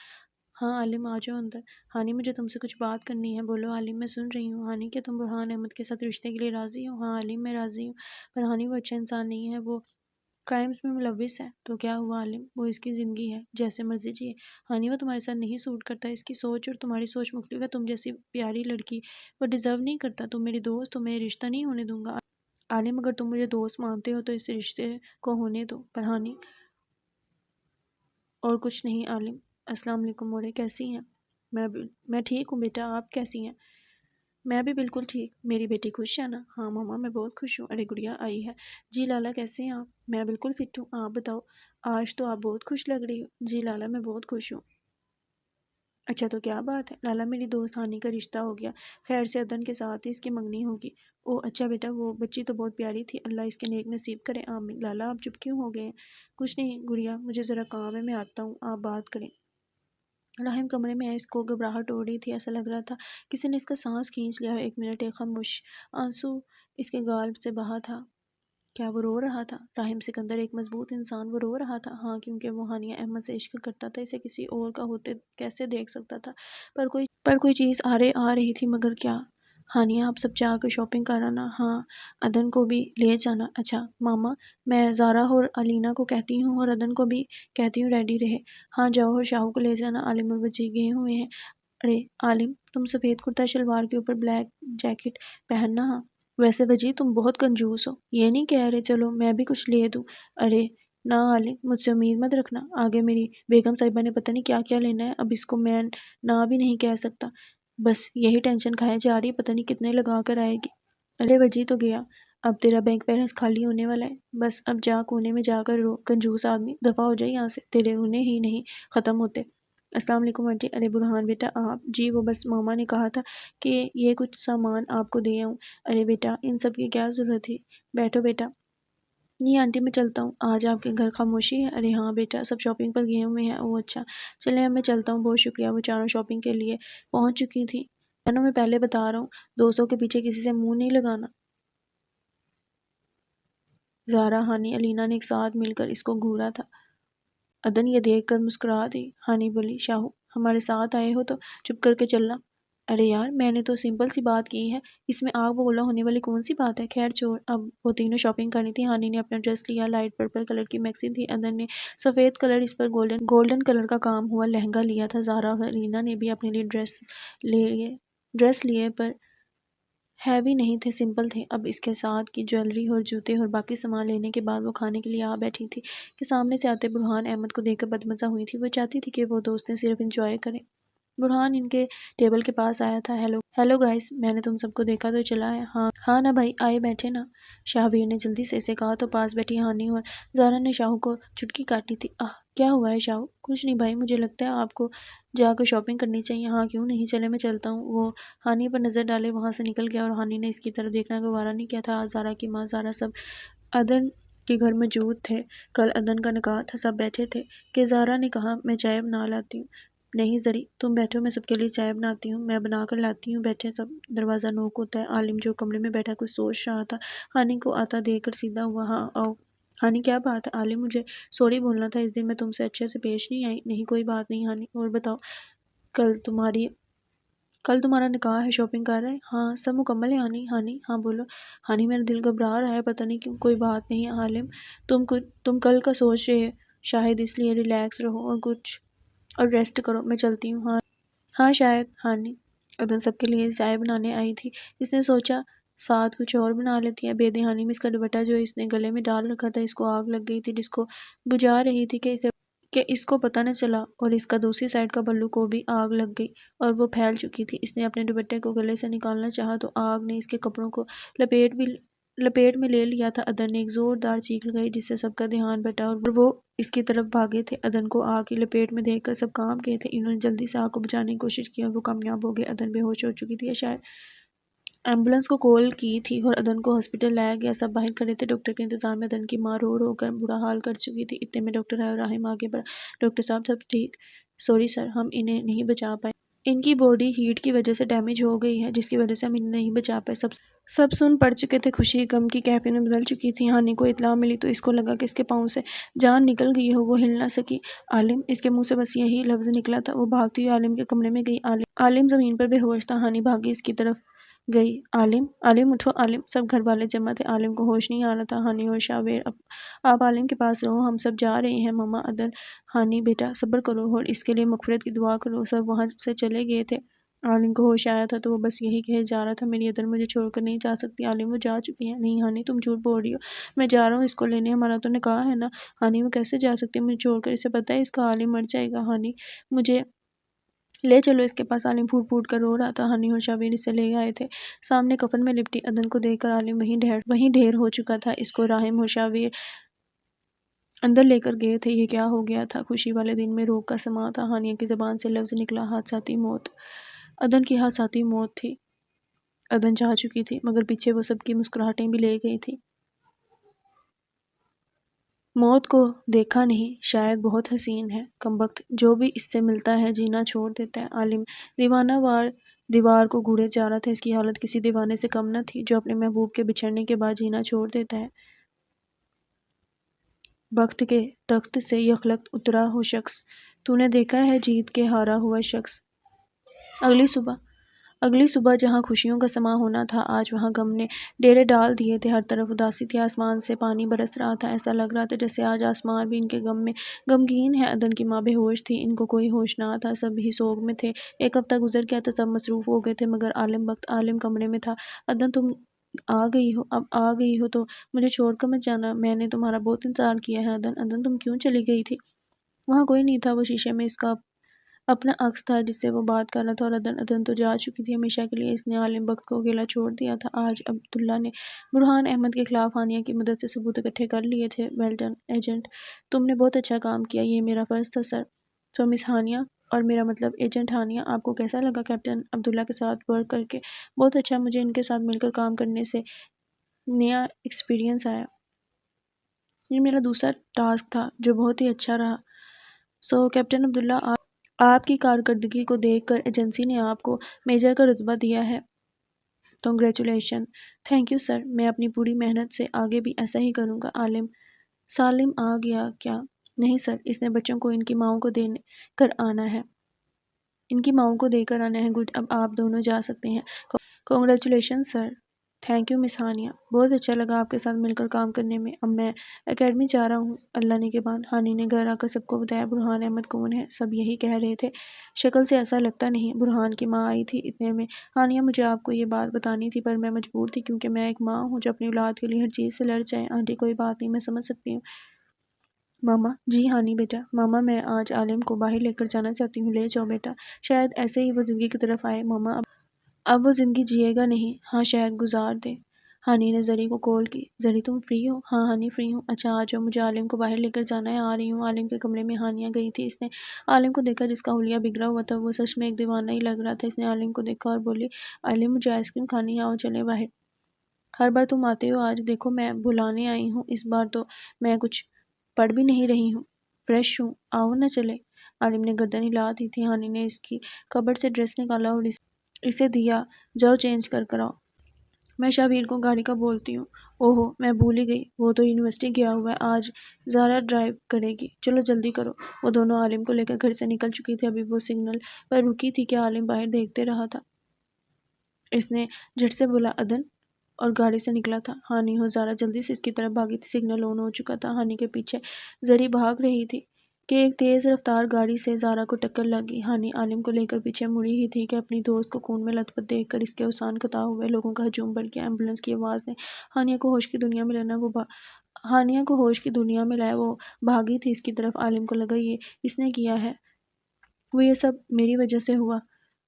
ہاں عالم آ جاؤ اندر۔ ہانی مجھے تم سے کچھ بات کرنی ہے۔ بولو عالم میں سن رہی ہوں۔ ہانی کیا تم برہان احمد کے ساتھ رشتے کے لیے راضی ہو؟ ہاں عالم میں راضی ہوں، پر ہانی وہ اچھا انسان نہیں ہے، وہ کرائمز میں ملوث ہے۔ تو کیا ہوا عالم؟ وہ اس کی زندگی ہے، جیسے مرضی جیے۔ ہانی وہ تمہارے ساتھ نہیں سوٹ کرتا، اس کی سوچ اور تمہاری سوچ مختلف ہے۔ تم جیسی پیاری لڑکی وہ ڈیزرو نہیں کرتا۔ تم میری دوست ہو، میں یہ رشتہ نہیں ہونے دوں گا۔ عالم اگر تم مجھے دوست مانتے ہو تو اس رشتے کو ہونے دو، پر ہانی اور کچھ نہیں۔ عالم السلام علیکم موڑے، کیسی ہیں؟ میں ٹھیک ہوں بیٹا، آپ کیسی ہیں؟ میں بھی بالکل ٹھیک۔ میری بیٹی خوش ہے نا؟ ہاں ماما میں بہت خوش ہوں۔ ارے گڑیا آئی ہے؟ جی لالا کیسے ہیں آپ؟ میں بالکل فٹ ہوں، آپ بتاؤ؟ آج تو آپ بہت خوش لگ رہی ہو۔ جی لالا میں بہت خوش ہوں۔ اچھا تو کیا بات ہے؟ لالا میری دوست ہانی کا رشتہ ہو گیا، خیر سے ادن کے ساتھ ہی اس کی منگنی ہوگی۔ او اچھا بیٹا، وہ بچی تو بہت پیاری تھی، اللہ اس کے نیک نصیب کرے، آمین۔ لالا آپ چپ کیوں ہو گئے ہیں؟ کچھ نہیں گڑیا، مجھے ذرا کام ہے، میں آتا ہوں، آپ بات کریں۔ راہم کمرے میں آئے، اس کو گھبراہٹ ہو رہی تھی، ایسا لگ رہا تھا کسی نے اس کا سانس کھینچ لیا۔ ایک منٹ ایک خاموش آنسو اس کے گال سے بہا تھا۔ کیا وہ رو رہا تھا؟ راہم سکندر ایک مضبوط انسان، وہ رو رہا تھا؟ ہاں، کیونکہ وہ ہانیہ احمد سے عشق کرتا تھا، اسے کسی اور کا ہوتے کیسے دیکھ سکتا تھا؟ پر کوئی چیز آ رہی تھی، مگر کیا؟ ہانیہ آپ سب جا کر شاپنگ کر آنا، ہاں ادن کو بھی لے جانا۔ اچھا ماما، میں زارا اور علینا کو کہتی ہوں اور ادن کو بھی کہتی ہوں ریڈی رہے۔ ہاں جاؤ، اور شاہو کو لے جانا، عالم اور بچی گئے ہوئے ہیں۔ ارے عالم، تم سفید کرتا شلوار کے اوپر بلیک جیکٹ پہننا۔ ہاں ویسے وجی تم بہت کنجوس ہو، یہ نہیں کہہ رہے چلو میں بھی کچھ لے دوں؟ ارے نہ عالم، مجھ سے امید مت رکھنا، آگے میری بیگم صاحبہ نے پتہ نہیں کیا کیا لینا ہے، اب اس کو میں نہ بھی نہیں کہہ سکتا، بس یہی ٹینشن کھائے جا رہی، پتہ نہیں کتنے لگا کر آئے گی۔ ارے وجی تو گیا، اب تیرا بینک بیلنس خالی ہونے والا ہے، بس اب جا کونے میں جا کر رو، کنجوس آدمی، دفع ہو جائے یہاں سے، تیرے رونے ہی نہیں ختم ہوتے۔ السلام علیکم آنٹی۔ ارے برہان بیٹا آپ؟ جی وہ بس ماما نے کہا تھا کہ یہ کچھ سامان آپ کو دے آؤں۔ ارے بیٹا ان سب کی کیا ضرورت تھی، بیٹھو بیٹا۔ نہیں آنٹی میں چلتا ہوں، آج آپ کے گھر خاموشی ہے؟ ارے ہاں بیٹا، سب شاپنگ پر گئے ہوئے ہیں۔ اوہ اچھا، چلیں اب میں چلتا ہوں، بہت شکریہ۔ وہ چاروں شاپنگ کے لیے پہنچ چکی تھی۔ بہنوں میں پہلے بتا رہا ہوں، دوستوں کے پیچھے کسی سے منہ نہیں لگانا۔ زارا، ہانی، علینا نے ایک ساتھ مل کر اس کو گھورا تھا۔ ادن یہ دیکھ کر مسکرا دی۔ ہانی بولی شاہو ہمارے ساتھ آئے ہو تو چپ کر کے چلنا۔ ارے یار میں نے تو سمپل سی بات کی ہے، اس میں آگ بگولا ہونے والی کون سی بات ہے؟ خیر چھوڑ، اب وہ تینوں شاپنگ کرنی تھی۔ ہانی نے اپنا ڈریس لیا، لائٹ پرپل کلر کی میکسی تھی، ادن نے سفید کلر، اس پر گولڈن کلر کا کام ہوا لہنگا لیا تھا۔ زارا اور علینا نے بھی اپنے لیے ڈریس لیے، پر ہیوی نہیں تھے، سمپل تھے۔ اب اس کے ساتھ کی جویلری اور جوتے اور باقی سامان لینے کے بعد وہ کھانے کے لیے آ بیٹھی تھی کہ سامنے سے آتے برہان احمد کو دیکھ کر بدمزہ ہوئی تھی۔ وہ چاہتی تھی کہ وہ دوستیں صرف انجوائے کریں۔ برہان ان کے ٹیبل کے پاس آیا تھا۔ ہیلو گائز، میں نے تم سب کو دیکھا تو چلا ہے۔ ہاں نا بھائی، آئے بیٹھے نا، شاہویر نے جلدی سے اسے کہا تو پاس بیٹھی ہانی اور زارا نے شاہو کو چٹکی کاٹی تھی۔ کیا ہوا ہے شاہو؟ کچھ نہیں بھائی، مجھے لگتا ہے آپ کو جا کر شاپنگ کرنی چاہیے۔ ہاں کیوں نہیں، چلے میں چلتا ہوں۔ وہ ہانی پر نظر ڈالے وہاں سے نکل گیا اور ہانی نے اس کی طرف دیکھنا گوارا نہیں کیا تھا۔ زارا کی ماں زارا سب ادن کے گھر موجود تھے، کل ادن کا نکاح تھا، سب بیٹھے تھے کہ زارا نے کہا میں چائے بنا لاتی ہوں۔ نہیں زری تم بیٹھو، میں سب کے لیے چائے بناتی ہوں، میں بنا کر لاتی ہوں، بیٹھے سب۔ دروازہ نوک ہوتا ہے۔ عالم جو کمرے میں بیٹھا کچھ سوچ رہا تھا، ہانی کو آتا دیکھ کر سیدھا ہوا۔ ہاں آؤ۔ ہانی کیا بات ہے؟ عالم مجھے سوری بولنا تھا، اس دن میں تم سے اچھے سے پیش نہیں آئی۔ نہیں کوئی بات نہیں ہانی، اور بتاؤ کل تمہارا نکاح ہے، شاپنگ کر رہے؟ ہاں سب مکمل ہے ہانی۔ ہانی ہاں بولو۔ ہانی میرا دل گھبرا رہا ہے، پتہ نہیں کیوں۔ کوئی بات نہیں عالم، تم کل کا سوچ رہے شاید اس لیے ریلیکس رہو اور ریسٹ کرو، میں چلتی ہوں۔ ہاں شاید ہانی ادن سب کے لیے چائے بنانے آئی تھی۔ اس نے سوچا ساتھ کچھ اور بنا لیتی ہے۔ بے دھیانی میں اس کا دوپٹہ جو اس نے گلے میں ڈال رکھا تھا اس کو آگ لگ گئی تھی جس کو بجھا رہی تھی کہ اس کو پتہ نہ چلا، اور اس کا دوسری سائڈ کا بلو کو بھی آگ لگ گئی اور وہ پھیل چکی تھی۔ اس نے اپنے دوپٹے کو گلے سے نکالنا چاہا تو آگ نے اس کے کپڑوں کو لپیٹ میں لے لیا تھا۔ ادن نے ایک زوردار چیخ لگائی جس سے سب کا دھیان بٹا اور وہ اس کی طرف بھاگے تھے۔ ادن کو آگ کی لپیٹ میں دیکھ کر سب کام گئے تھے۔ انہوں نے جلدی سے آگ کو بجھانے کی کوشش کی اور وہ کامیاب ہو گئے۔ ادن بے ہوش ہو چکی تھی یا شاید ایمبولینس کو کال کی تھی اور ادن کو ہاسپٹل لایا گیا۔ سب باہر کھڑے تھے ڈاکٹر کے انتظار میں۔ ادن کی ماں رو رو کر برا حال کر چکی تھی۔ اتنے میں ڈاکٹر آئے اور راہم آگے بڑھا۔ ڈاکٹر صاحب سب ٹھیک؟ سوری سر، ہم انہیں نہیں بچا پائے۔ ان کی باڈی ہیٹ کی وجہ سے ڈیمیج ہو گئی ہے جس کی وجہ سے ہم انہیں نہیں بچا پائے۔ سب سن پڑ چکے تھے۔ خوشی غم کی کیفیت میں بدل چکی تھی۔ ہانی کو اطلاع ملی تو اس کو لگا کہ اس کے پاؤں سے جان نکل گئی ہو، وہ ہل نہ سکی۔ عالم، اس کے منہ سے بس یہی لفظ نکلا تھا۔ وہ بھاگتی ہوئی عالم کے کمرے میں گئی۔ عالم زمین پر بے ہوش تھا۔ ہانی بھاگی اس کی طرف گئی۔ عالم اٹھو عالم۔ سب گھر والے جمع تھے۔ عالم کو ہوش نہیں آ رہا تھا۔ ہانی اور شاویر آپ عالم کے پاس رہو، ہم سب جا رہے ہیں ماما۔ ادن، ہانی بیٹا صبر کرو اور اس کے لیے مغفرت کی دعا کرو۔ سب وہاں سے چلے گئے تھے۔ عالم کو ہوش آیا تھا تو وہ بس یہی کہے جا رہا تھا، میری ادن مجھے چھوڑ کر نہیں جا سکتی۔ عالم، وہ جا چکی ہے۔ نہیں ہانی، تم جھوٹ بول رہی ہو، میں جا رہا ہوں اس کو لینے، ہمارا تو نکاح ہے نا۔ ہانی، وہ کیسے جا سکتی ہے مجھے چھوڑ کر؟ اسے پتہ ہے اس کا عالم مر جائے گا۔ ہانی، مجھے لے چلو اس کے پاس۔ عالم پھوٹ پھوٹ کر رو رہا تھا۔ ہانی اور شاویر اسے لے آئے تھے۔ سامنے کفن میں لپٹی ادن کو دیکھ کر عالم وہیں ڈھیر ہو چکا تھا۔ اس کو راہم اور شاویر اندر لے کر گئے تھے۔ یہ کیا ہو گیا تھا؟ خوشی والے دن میں روگ کا سماں تھا۔ ہانیہ کی زبان سے لفظ نکلا، حادثاتی موت۔ ادن کی حادثاتی موت تھی۔ ادن چاہ چکی تھی مگر پیچھے وہ سب کی مسکراہٹیں بھی لے گئی تھی۔ موت کو دیکھا نہیں، شاید بہت حسین ہے، کمبخت جو بھی اس سے ملتا ہے جینا چھوڑ دیتا ہے۔ عالم دیوانہ وار دیوار کو گھوڑے جا رہا تھا۔ اس کی حالت کسی دیوانے سے کم نہ تھی جو اپنے محبوب کے بچھڑنے کے بعد جینا چھوڑ دیتا ہے۔ بخت کے تخت سے یخلخت اترا ہو شخص، تو نے دیکھا ہے جیت کے ہارا ہوا شخص۔ اگلی صبح جہاں خوشیوں کا سماں ہونا تھا آج وہاں غم نے ڈیرے ڈال دیے تھے۔ ہر طرف اداسی تھی، آسمان سے پانی برس رہا تھا۔ ایسا لگ رہا تھا جیسے آج آسمان بھی ان کے غم میں غمگین ہے۔ ادن کی ماں بے ہوش تھی، ان کو کوئی ہوش نہ تھا، سب ہی سوگ میں تھے۔ ایک ہفتہ گزر گیا تھا، سب مصروف ہو گئے تھے مگر عالم کمرے میں تھا۔ ادن، تم آ گئی ہو؟ اب آ گئی ہو تو مجھے چھوڑ کر مت جانا، میں نے تمہارا بہت انتظار کیا ہے۔ ادن، تم کیوں چلی گئی تھی؟ وہاں کوئی نہیں تھا، وہ شیشے میں اس کا اپنا عکس تھا جس سے وہ بات کر رہا تھا۔ اور ادن تو جا چکی تھی ہمیشہ کے لیے۔ اس نے عالم بخت کو اکیلا چھوڑ دیا تھا۔ آج عبداللہ نے برہان احمد کے خلاف ہانیہ کی مدد سے ثبوت اکٹھے کر لیے تھے۔ ویل ڈن ایجنٹ، تم نے بہت اچھا کام کیا، یہ میرا فرض تھا سر۔ سو مس ہانیہ، اور میرا مطلب ایجنٹ ہانیہ، آپ کو کیسا لگا کیپٹن عبداللہ کے ساتھ ورک کر کے؟ بہت اچھا، مجھے ان کے ساتھ مل کر کام کرنے سے نیا ایکسپیرئنس آیا۔ یہ میرا دوسرا ٹاسک تھا جو بہت ہی اچھا رہا۔ سو کیپٹن عبداللہ، آپ کی کارکردگی کو دیکھ کر ایجنسی نے آپ کو میجر کا رتبہ دیا ہے۔ کنگریچولیشن۔ تھینک یو سر، میں اپنی پوری محنت سے آگے بھی ایسا ہی کروں گا۔ عالم، سالم آ گیا کیا؟ نہیں سر، اس نے بچوں کو ان کی ماؤں کو دے کر آنا ہے۔ گڈ، اب آپ دونوں جا سکتے ہیں۔ Congratulation sir. تھینک یو مس ہانیہ، بہت اچھا لگا آپ کے ساتھ مل کر کام کرنے میں۔ اب میں اکیڈمی جا رہا ہوں، اللہ نے کے بعد۔ ہانی نے گھر آ کر سب کو بتایا برہان احمد کون ہے۔ سب یہی کہہ رہے تھے، شکل سے ایسا لگتا نہیں۔ برہان کی ماں آئی تھی۔ اتنے میں ہانیہ، مجھے آپ کو یہ بات بتانی تھی پر میں مجبور تھی کیونکہ میں ایک ماں ہوں جو اپنی اولاد کے لیے ہر چیز سے لڑ جائے۔ آنٹی کوئی بات نہیں، میں سمجھ سکتی ہوں۔ ماما، جی ہانی بیٹا۔ ماما، میں آج عالم کو باہر لے کر جانا چاہتی ہوں۔ لے جاؤ بیٹا، شاید ایسے ہی وہ زندگی کی طرف آئے۔ ماما، اب وہ زندگی جیے گا نہیں۔ ہاں، شاید گزار دے۔ ہانی نے زری کو کال کی۔ زری، تم فری ہو؟ ہاں ہانی، فری ہوں۔ اچھا آ جاؤ، مجھے عالم کو باہر لے کر جانا ہے۔ آ رہی ہوں۔ عالم کے کمرے میں ہانیہ گئی تھی۔ اس نے عالم کو دیکھا جس کا حلیہ بگڑا ہوا تھا، وہ سچ میں ایک دیوانہ ہی لگ رہا تھا۔ اس نے عالم کو دیکھا اور بولی، عالم، مجھے آئس کریم کھانی ہے، آؤ چلیں باہر۔ ہر بار تم آتے ہو، آج دیکھو میں بلانے آئی ہوں۔ اس بار تو میں کچھ پڑھ بھی نہیں رہی ہوں، فریش ہوں، آؤ نہ چلے۔ عالم نے گردن ہلا دی تھی۔ ہانی نے اس کی کبرڈ سے ڈریس نکالا اور اسے دیا، جاؤ چینج کر آؤ۔ میں شاویر کو گاڑی کا بولتی ہوں۔ اوہو، میں بھول ہی گئی، وہ تو یونیورسٹی گیا ہوا ہے، آج زارا ڈرائیو کرے گی، چلو جلدی کرو۔ وہ دونوں عالم کو لے کر گھر سے نکل چکی تھی۔ ابھی وہ سگنل پر رکی تھی کہ عالم باہر دیکھتے رہا تھا۔ اس نے جھٹ سے بولا، ادن، اور گاڑی سے نکلا تھا۔ ہانی اور زارا جلدی سے اس کی طرف بھاگی تھی۔ سگنل آن ہو چکا تھا۔ ہانی کے پیچھے زری بھاگ رہی تھی کہ ایک تیز رفتار گاڑی سے زارا کو ٹکر لگ گئی۔ ہانی عالم کو لے کر پیچھے مڑی ہی تھی کہ اپنی دوست کو خون میں لت پت دیکھ کر اس کے اوسان قطع ہوئے۔ لوگوں کا ہجوم بڑھ گیا۔ ایمبولینس کی آواز نے ہانیہ کو ہوش کی دنیا میں لایا۔ وہ بھاگی تھی اس کی طرف۔ عالم کو لگا یہ اس نے کیا ہے، وہ یہ سب میری وجہ سے ہوا۔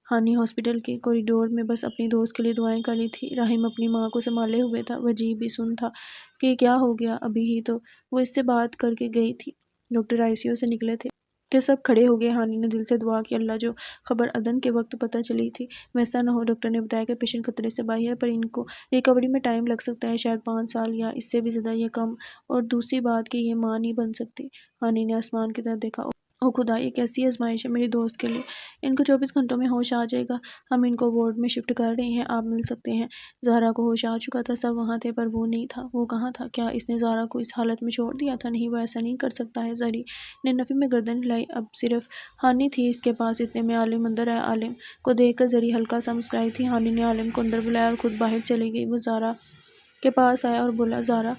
ہانی ہاسپٹل کے کوریڈور میں بس اپنی دوست کے لیے دعائیں کر رہی تھی۔ رحیم اپنی ماں کو سنبھالے ہوئے تھا۔ وجیح بھی سن تھا کہ یہ کیا ہو گیا، ابھی ہی تو وہ اس سے بات کر کے گئی تھی۔ ڈاکٹر آئی سی یو سے نکلے تھے کہ سب کھڑے ہو گئے۔ ہانی نے دل سے دعا کی اللہ جو خبر اذان کے وقت پتہ چلی تھی ویسا نہ ہو۔ ڈاکٹر نے بتایا کہ پیشنٹ خطرے سے باہر ہے، پر ان کو ریکوری میں ٹائم لگ سکتا ہے، شاید 5 سال یا اس سے بھی زیادہ یا کم، اور دوسری بات کہ یہ ماں نہیں بن سکتی۔ ہانی نے آسمان کی طرف دیکھا۔ او خدا، یہ کیسی آزمائش ہے میری دوست کے لیے۔ ان کو 24 گھنٹوں میں ہوش آ جائے گا۔ ہم ان کو وارڈ میں شفٹ کر رہے ہیں، آپ مل سکتے ہیں۔ زہرا کو ہوش آ چکا تھا، سب وہاں تھے پر وہ نہیں تھا۔ وہ کہاں تھا؟ کیا اس نے زہرا کو اس حالت میں چھوڑ دیا تھا؟ نہیں، وہ ایسا نہیں کر سکتا ہے۔ زہری نے نفی میں گردن ہلائی۔ اب صرف ہانی تھی اس کے پاس۔ اتنے میں عالم اندر آیا۔ عالم کو دیکھ کر زہری ہلکا سا مسکرائی تھی۔ ہانی نے عالم کو اندر بلایا اور خود باہر چلی گئی۔ وہ زہرا کے پاس آیا اور بولا، زہرا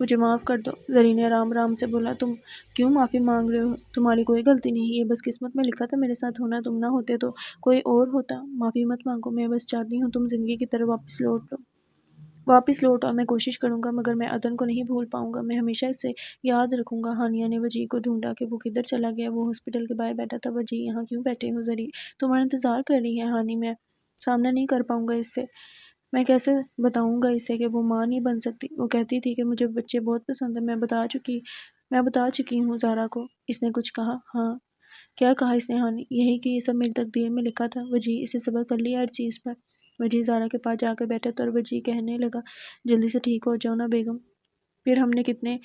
مجھے معاف کر دو۔ زہری نے آرام آرام سے بولا، تم کیوں معافی مانگ رہے ہو؟ تمہاری کوئی غلطی نہیں، یہ بس قسمت میں لکھا تھا میرے ساتھ ہونا۔ تم نہ ہوتے تو کوئی اور ہوتا۔ معافی مت مانگو، میں بس چاہتی ہوں تم زندگی کی طرف واپس لوٹ آؤ۔ میں کوشش کروں گا مگر میں عدن کو نہیں بھول پاؤں گا، میں ہمیشہ اسے یاد رکھوں گا۔ ہانیہ نے وجیح کو ڈھونڈا کہ وہ کدھر چلا گیا۔ وہ ہاسپٹل کے باہر بیٹھا تھا۔ وجیح، یہاں کیوں بیٹھے ہو؟ زہری تمہارا انتظار کر رہی ہے۔ ہانی، میں سامنا نہیں کر پاؤں گا اس سے۔ میں کیسے بتاؤں گا اسے کہ وہ ماں نہیں بن سکتی؟ وہ کہتی تھی کہ مجھے بچے بہت پسند ہیں۔ میں بتا چکی ہوں زہرا کو۔ اس نے کچھ کہا؟ ہاں۔ کیا کہا اس نے؟ ہانی، یہی کہ یہ سب میری تقدیر میں لکھا تھا۔ وجیح، اسے صبر کر لیا ہر چیز پر۔ وجیح زہرا کے پاس جا کر بیٹھا تھا اور وجیح کہنے لگا، جلدی سے ٹھیک ہو جاؤ نا بیگم۔ پھر ہم نے کتنے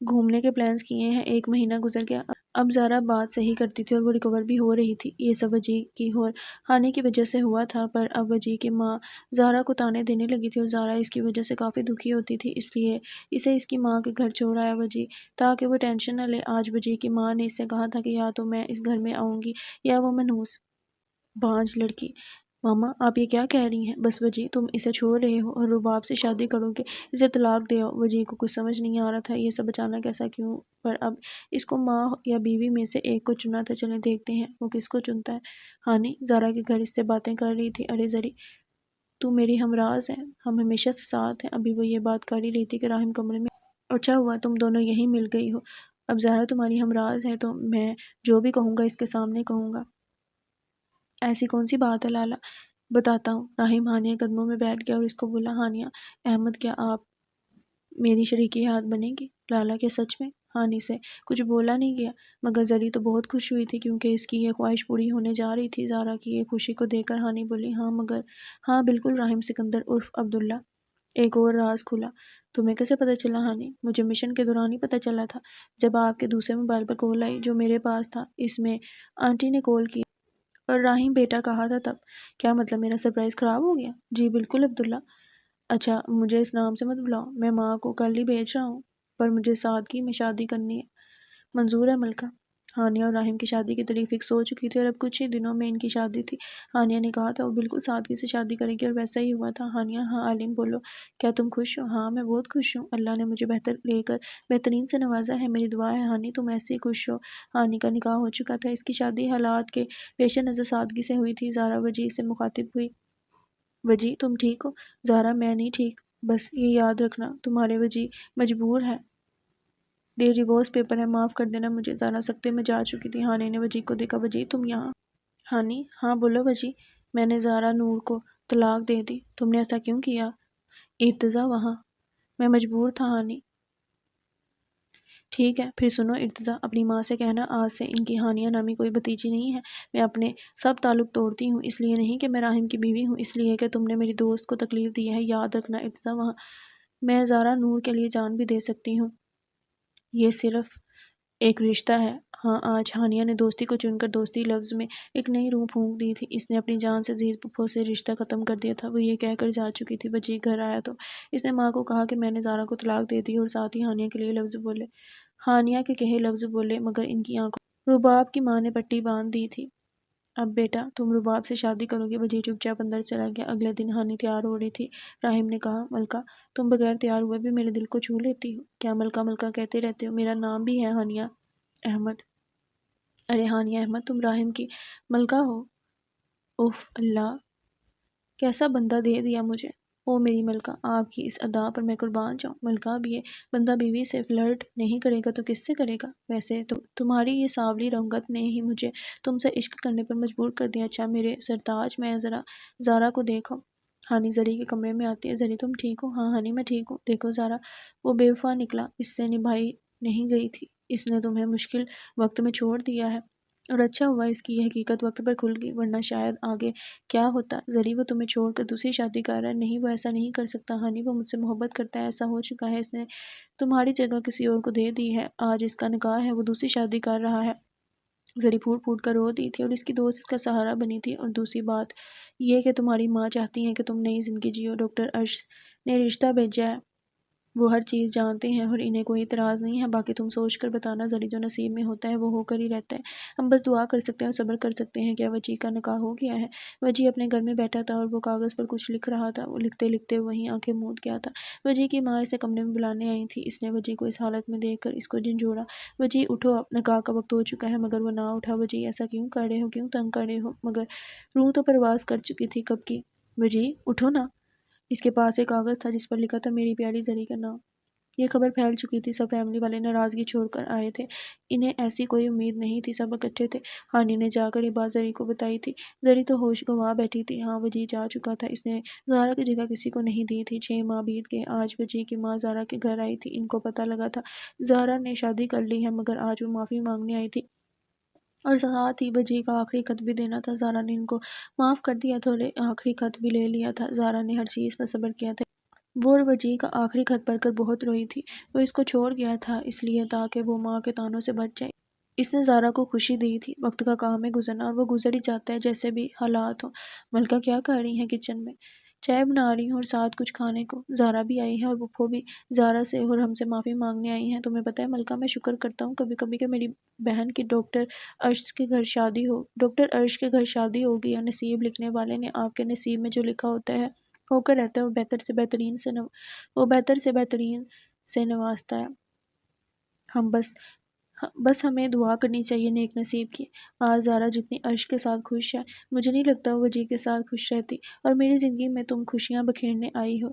گھومنے کے پلانز کیے ہیں۔ 1 مہینہ گزر گیا۔ اب زہرا بات صحیح کرتی تھی اور وہ ریکور بھی ہو رہی تھی۔ یہ سب وجیح کی اور ہانی کی وجہ سے ہوا تھا، پر اب وجیح کی ماں زہرا کو طعنے دینے لگی تھی اور زہرا اس کی وجہ سے کافی دکھی ہوتی تھی، اس لیے اسے اس کی ماں کے گھر چھوڑ آیا وجیح، تاکہ وہ ٹینشن نہ لے۔ آج وجیح کی ماں نے اس سے کہا تھا کہ یا تو میں اس گھر میں آؤں گی یا وہ منحوس بانجھ لڑکی۔ ماما، آپ یہ کیا کہہ رہی ہیں؟ بس وجیح، تم اسے چھوڑ رہے ہو اور رباب سے شادی کرو گے، اسے طلاق دے آؤ۔ وجیح کو کچھ سمجھ نہیں آ رہا تھا یہ سب اچانک ایسا کیوں، پر اب اس کو ماں یا بیوی میں سے ایک کو چننا تھا۔ چلیں دیکھتے ہیں وہ کس کو چنتا ہے۔ ہانی زہرا کے گھر اس سے باتیں کر رہی تھی۔ ارے زہری، تو میری ہمراز ہے، ہم ہمیشہ سے ساتھ ہیں۔ ابھی وہ یہ بات کر ہی رہی تھی کہ رحیم کمرے میں۔ اچھا ہوا تم دونوں یہیں مل گئی ہو۔ اب زہرا تمہاری ہمراز ہے تو میں جو بھی کہوں گا اس کے سامنے کہوں گا۔ ایسی کون سی بات ہے لالا؟ بتاتا ہوں۔ رحیم ہانیہ قدموں میں بیٹھ گیا اور اس کو بولا، ہانیہ احمد، کیا آپ میری شریک حیات بنیں گی؟ لالا، کیا سچ میں؟ ہانی سے کچھ بولا نہیں گیا، مگر زہری تو بہت خوش ہوئی تھی کیونکہ اس کی یہ خواہش پوری ہونے جا رہی تھی۔ زہرا کی یہ خوشی کو دیکھ کر ہانی بولی، ہاں بالکل رحیم سکندر عرف عبداللہ۔ ایک اور راز کھلا۔ تمہیں کیسے پتہ چلا؟ ہانی، مجھے مشن کے دوران ہی پتہ چلا تھا، جب آپ کے دوسرے موبائل پر کال آئی جو میرے پاس تھا، اس میں آنٹی نے کال کی اور رحیم بیٹا کہا تھا تب۔ کیا مطلب میرا سرپرائز خراب ہو گیا؟ جی بالکل عبداللہ۔ اچھا، مجھے اس نام سے مت بلاؤ، میں ماں کو کل ہی بھیج رہا ہوں، پر مجھے سادگی میں شادی کرنی ہے۔ منظور ہے ملکہ؟ ہانیہ اور رحیم کی شادی کی تاریخ فکس ہو چکی تھی اور اب کچھ ہی دنوں میں ان کی شادی تھی۔ ہانیہ نے کہا تھا وہ بالکل سادگی سے شادی کرے گی اور ویسا ہی ہوا تھا۔ ہانیہ، ہاں عالم بولو، کیا تم خوش ہو؟ ہاں میں بہت خوش ہوں، اللہ نے مجھے بہترین سے نوازا ہے، میری دعا ہے ہانی تم ایسے ہی خوش ہو۔ ہانی کا نکاح ہو چکا تھا، اس کی شادی حالات کے پیش نظر سادگی سے ہوئی تھی۔ زہرا وجیح سے مخاطب ہوئی، وجیح تم ٹھیک ہو؟ زہرا، میں نہیں ٹھیک، بس یہ یاد رکھنا تمہارے وجیح مجبور ہے، یہ ڈیورس پیپر ہے، معاف کر دینا مجھے۔ زہرا سکتے میں جا چکی تھی۔ ہانی نے وجیح کو دیکھا، وجیح تم یہاں؟ ہانی، ہاں بولو وجیح۔ میں نے زہرا نور کو طلاق دے دی۔ تم نے ایسا کیوں کیا؟ ارتضیٰ وہاں، میں مجبور تھا۔ ہانی، ٹھیک ہے پھر سنو ارتضیٰ، اپنی ماں سے کہنا آج سے ان کی ہانیہ نامی کوئی بھتیجی نہیں ہے۔ میں اپنے سب تعلق توڑتی ہوں، اس لیے نہیں کہ میں رحیم کی بیوی ہوں، اس لیے کہ تم نے میری دوست کو تکلیف دی ہے، یاد رکھنا ارتضیٰ وہاں۔ میں زہرا نور کے لیے جان بھی دے سکتی ہوں، یہ صرف ایک رشتہ ہے۔ ہاں آج ہانیہ نے دوستی کو چن کر دوستی لفظ میں ایک نئی روح پھونک دی تھی۔ اس نے اپنی جان سے زیر پھپھو سے رشتہ ختم کر دیا تھا۔ وہ یہ کہہ کر جا چکی تھی۔ وجیح گھر آیا تو اس نے ماں کو کہا کہ میں نے زہرا کو طلاق دے دی اور ساتھ ہی ہانیہ کے لیے لفظ بولے۔ ہانیہ کے کہے لفظ بولے مگر ان کی آنکھوں رباب کی ماں نے پٹی باندھ دی تھی۔ اب بیٹا تم رباب سے شادی کرو گی۔ وجیح چپ چاپ اندر چلا گیا۔ اگلے دن ہانی تیار ہو رہی تھی۔ رحیم نے کہا، ملکہ تم بغیر تیار ہوئے بھی میرے دل کو چھو لیتی ہو، کیا ملکہ ملکہ کہتے رہتے ہو؟ میرا نام بھی ہے ہانیہ۔ احمد۔ ارے ہانیہ احمد، تم راحم کی ملکہ ہو؟ اف اللہ، کیسا بندہ دے دیا مجھے۔ او میری ملکہ، آپ کی اس ادا پر میں قربان جاؤں۔ ملکہ بھی بندہ بیوی سے فلرٹ نہیں کرے گا تو کس سے کرے گا؟ ویسے تمہاری یہ سانولی رنگت نے ہی مجھے تم سے عشق کرنے پر مجبور کر دیا۔ اچھا میرے سرتاج، میں ذرا زارا کو دیکھو۔ ہانی زری کے کمرے میں آتی ہے۔ زری تم ٹھیک ہو؟ ہاں ہانی میں ٹھیک ہوں۔ دیکھو زارا، وہ بے وفا نکلا، اس سے نبھائی نہیں گئی تھی۔ اس نے تمہیں مشکل وقت میں چھوڑ دیا ہے، اور اچھا ہوا اس کی یہ حقیقت وقت پر کھل گئی، ورنہ شاید آگے کیا ہوتا۔ زری، وہ تمہیں چھوڑ کر دوسری شادی کر رہا ہے؟ نہیں، وہ ایسا نہیں کر سکتا ہانی، وہ مجھ سے محبت کرتا ہے، ایسا ہو چکا ہے، اس نے تمہاری جگہ کسی اور کو دے دی ہے، آج اس کا نکاح ہے، وہ دوسری شادی کر رہا ہے۔ زری پھوٹ پھوٹ کر رو دی تھی، اور اس کی دوست اس کا سہارا بنی تھی، اور دوسری بات یہ کہ تمہاری ماں چاہتی ہے کہ تم نئی زندگی جیو۔ ڈاکٹر ارش نے رشتہ بھیجا ہے، وہ ہر چیز جانتے ہیں اور انہیں کوئی اعتراض نہیں ہے، باقی تم سوچ کر بتانا۔ زری، جو نصیب میں ہوتا ہے وہ ہو کر ہی رہتا ہے، ہم بس دعا کر سکتے ہیں اور صبر کر سکتے ہیں۔ کیا وجی کا نکاح ہو گیا ہے؟ وجی اپنے گھر میں بیٹھا تھا اور وہ کاغذ پر کچھ لکھ رہا تھا، وہ لکھتے لکھتے وہیں آنکھیں موند گیا تھا۔ وجی کی ماں اسے کمرے میں بلانے آئی تھی، اس نے وجی کو اس حالت میں دیکھ کر اس کو جھنجھوڑا۔ وجی اٹھو، نکاح کا وقت ہو چکا ہے، مگر وہ نہ اٹھا۔ وجی، ایسا کیوں کر رہے ہو، کیوں تنگ کر رہے ہو؟ مگر روح تو پرواز کر چکی تھی کب کی۔ وجی اٹھو نا۔ اس کے پاس ایک کاغذ تھا جس پر لکھا تھا میری پیاری زری کا نام۔ یہ خبر پھیل چکی تھی، سب فیملی والے ناراضگی چھوڑ کر آئے تھے، انہیں ایسی کوئی امید نہیں تھی، سب اکٹھے تھے۔ ہانی نے جا کر یہ بات زری کو بتائی تھی۔ زری تو ہوش گنوا بیٹھی تھی۔ ہاں، وجی جا چکا تھا، اس نے زارا کی جگہ کسی کو نہیں دی تھی۔ 6 ماہ بیت گئے، آج وجی کی ماں زارا کے گھر آئی تھی، ان کو پتہ لگا تھا زارا نے شادی کر لی ہے، مگر آج وہ معافی مانگنے آئی تھی، اور ساتھ ہی وجی کا آخری خط بھی دینا تھا۔ زارا نے ان کو معاف کر دیا تھا اور آخری خط بھی لے لیا تھا۔ زارا نے ہر چیز پر صبر کیا تھا، وہ وجی کا آخری خط پڑھ کر بہت روئی تھی۔ وہ اس کو چھوڑ گیا تھا اس لیے تاکہ وہ ماں کے طعنوں سے بچ جائے۔ اس نے زارا کو خوشی دی تھی، وقت کا کام ہے گزرنا، اور وہ گزر ہی جاتا ہے جیسے بھی حالات ہوں۔ ملکہ کیا کر رہی ہیں کچن میں؟ چائے بنا رہی ہوں اور ساتھ کچھ کھانے کو۔ زارا بھی آئی ہے اور پھپھو بھی زارا سے اور ہم سے معافی مانگنے آئی ہیں۔ تمہیں پتہ ہے ملکہ، میں شکر کرتا ہوں کبھی کبھی کہ میری بہن کی ڈاکٹر ارش کے گھر شادی ہو گئی ہے۔ نصیب لکھنے والے نے آپ کے نصیب میں جو لکھا ہوتا ہے ہو کر رہتا ہے، وہ بہتر سے بہترین سے نوازتا ہے۔ ہم بس ہمیں دعا کرنی چاہیے نیک نصیب کی۔ آج زارا جتنی ارش کے ساتھ خوش ہے، مجھے نہیں لگتا وہ وجی کے ساتھ خوش رہتی، اور میری زندگی میں تم خوشیاں بکھیرنے آئی ہو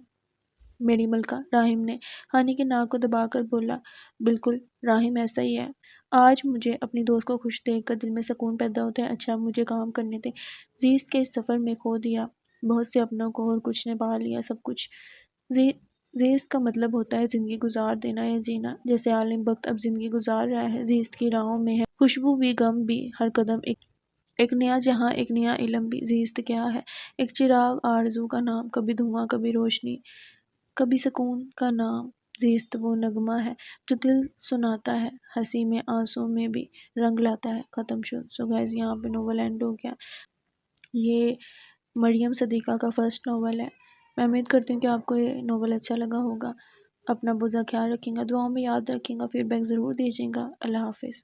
میری ملکہ۔ راحم نے ہانی کی ناک کو دبا کر بولا۔ بالکل راحم، ایسا ہی ہے۔ آج مجھے اپنی دوست کو خوش دیکھ کر دل میں سکون پیدا ہوتا ہے۔ اچھا مجھے کام کرنے دیں۔ زیست کے اس سفر میں کھو دیا بہت سے اپنوں کو اور کچھ نے پا لیا سب کچھ۔ زیست کا مطلب ہوتا ہے زندگی گزار دینا یا جینا، جیسے عالم بخت اب زندگی گزار رہا ہے۔ زیست کی راہوں میں ہے خوشبو بھی، غم بھی، ہر قدم ایک نیا جہاں، ایک نیا علم بھی۔ زیست کیا ہے؟ ایک چراغ آرزو کا نام، کبھی دھواں، کبھی روشنی، کبھی سکون کا نام۔ زیست وہ نغمہ ہے جو دل سناتا ہے، ہنسی میں آنسوں میں بھی رنگ لاتا ہے۔ ختم شد۔ سو گائز، یہاں پہ ناول اینڈ ہو گیا۔ یہ مریم صدیقہ کا فرسٹ ناول ہے۔ میں امید کرتی ہوں کہ آپ کو یہ ناول اچھا لگا ہوگا۔ اپنا بہت زیادہ خیال رکھیں گا، دعاؤں میں یاد رکھیں گا، فیڈ بیک ضرور دیجیے گا۔ اللہ حافظ۔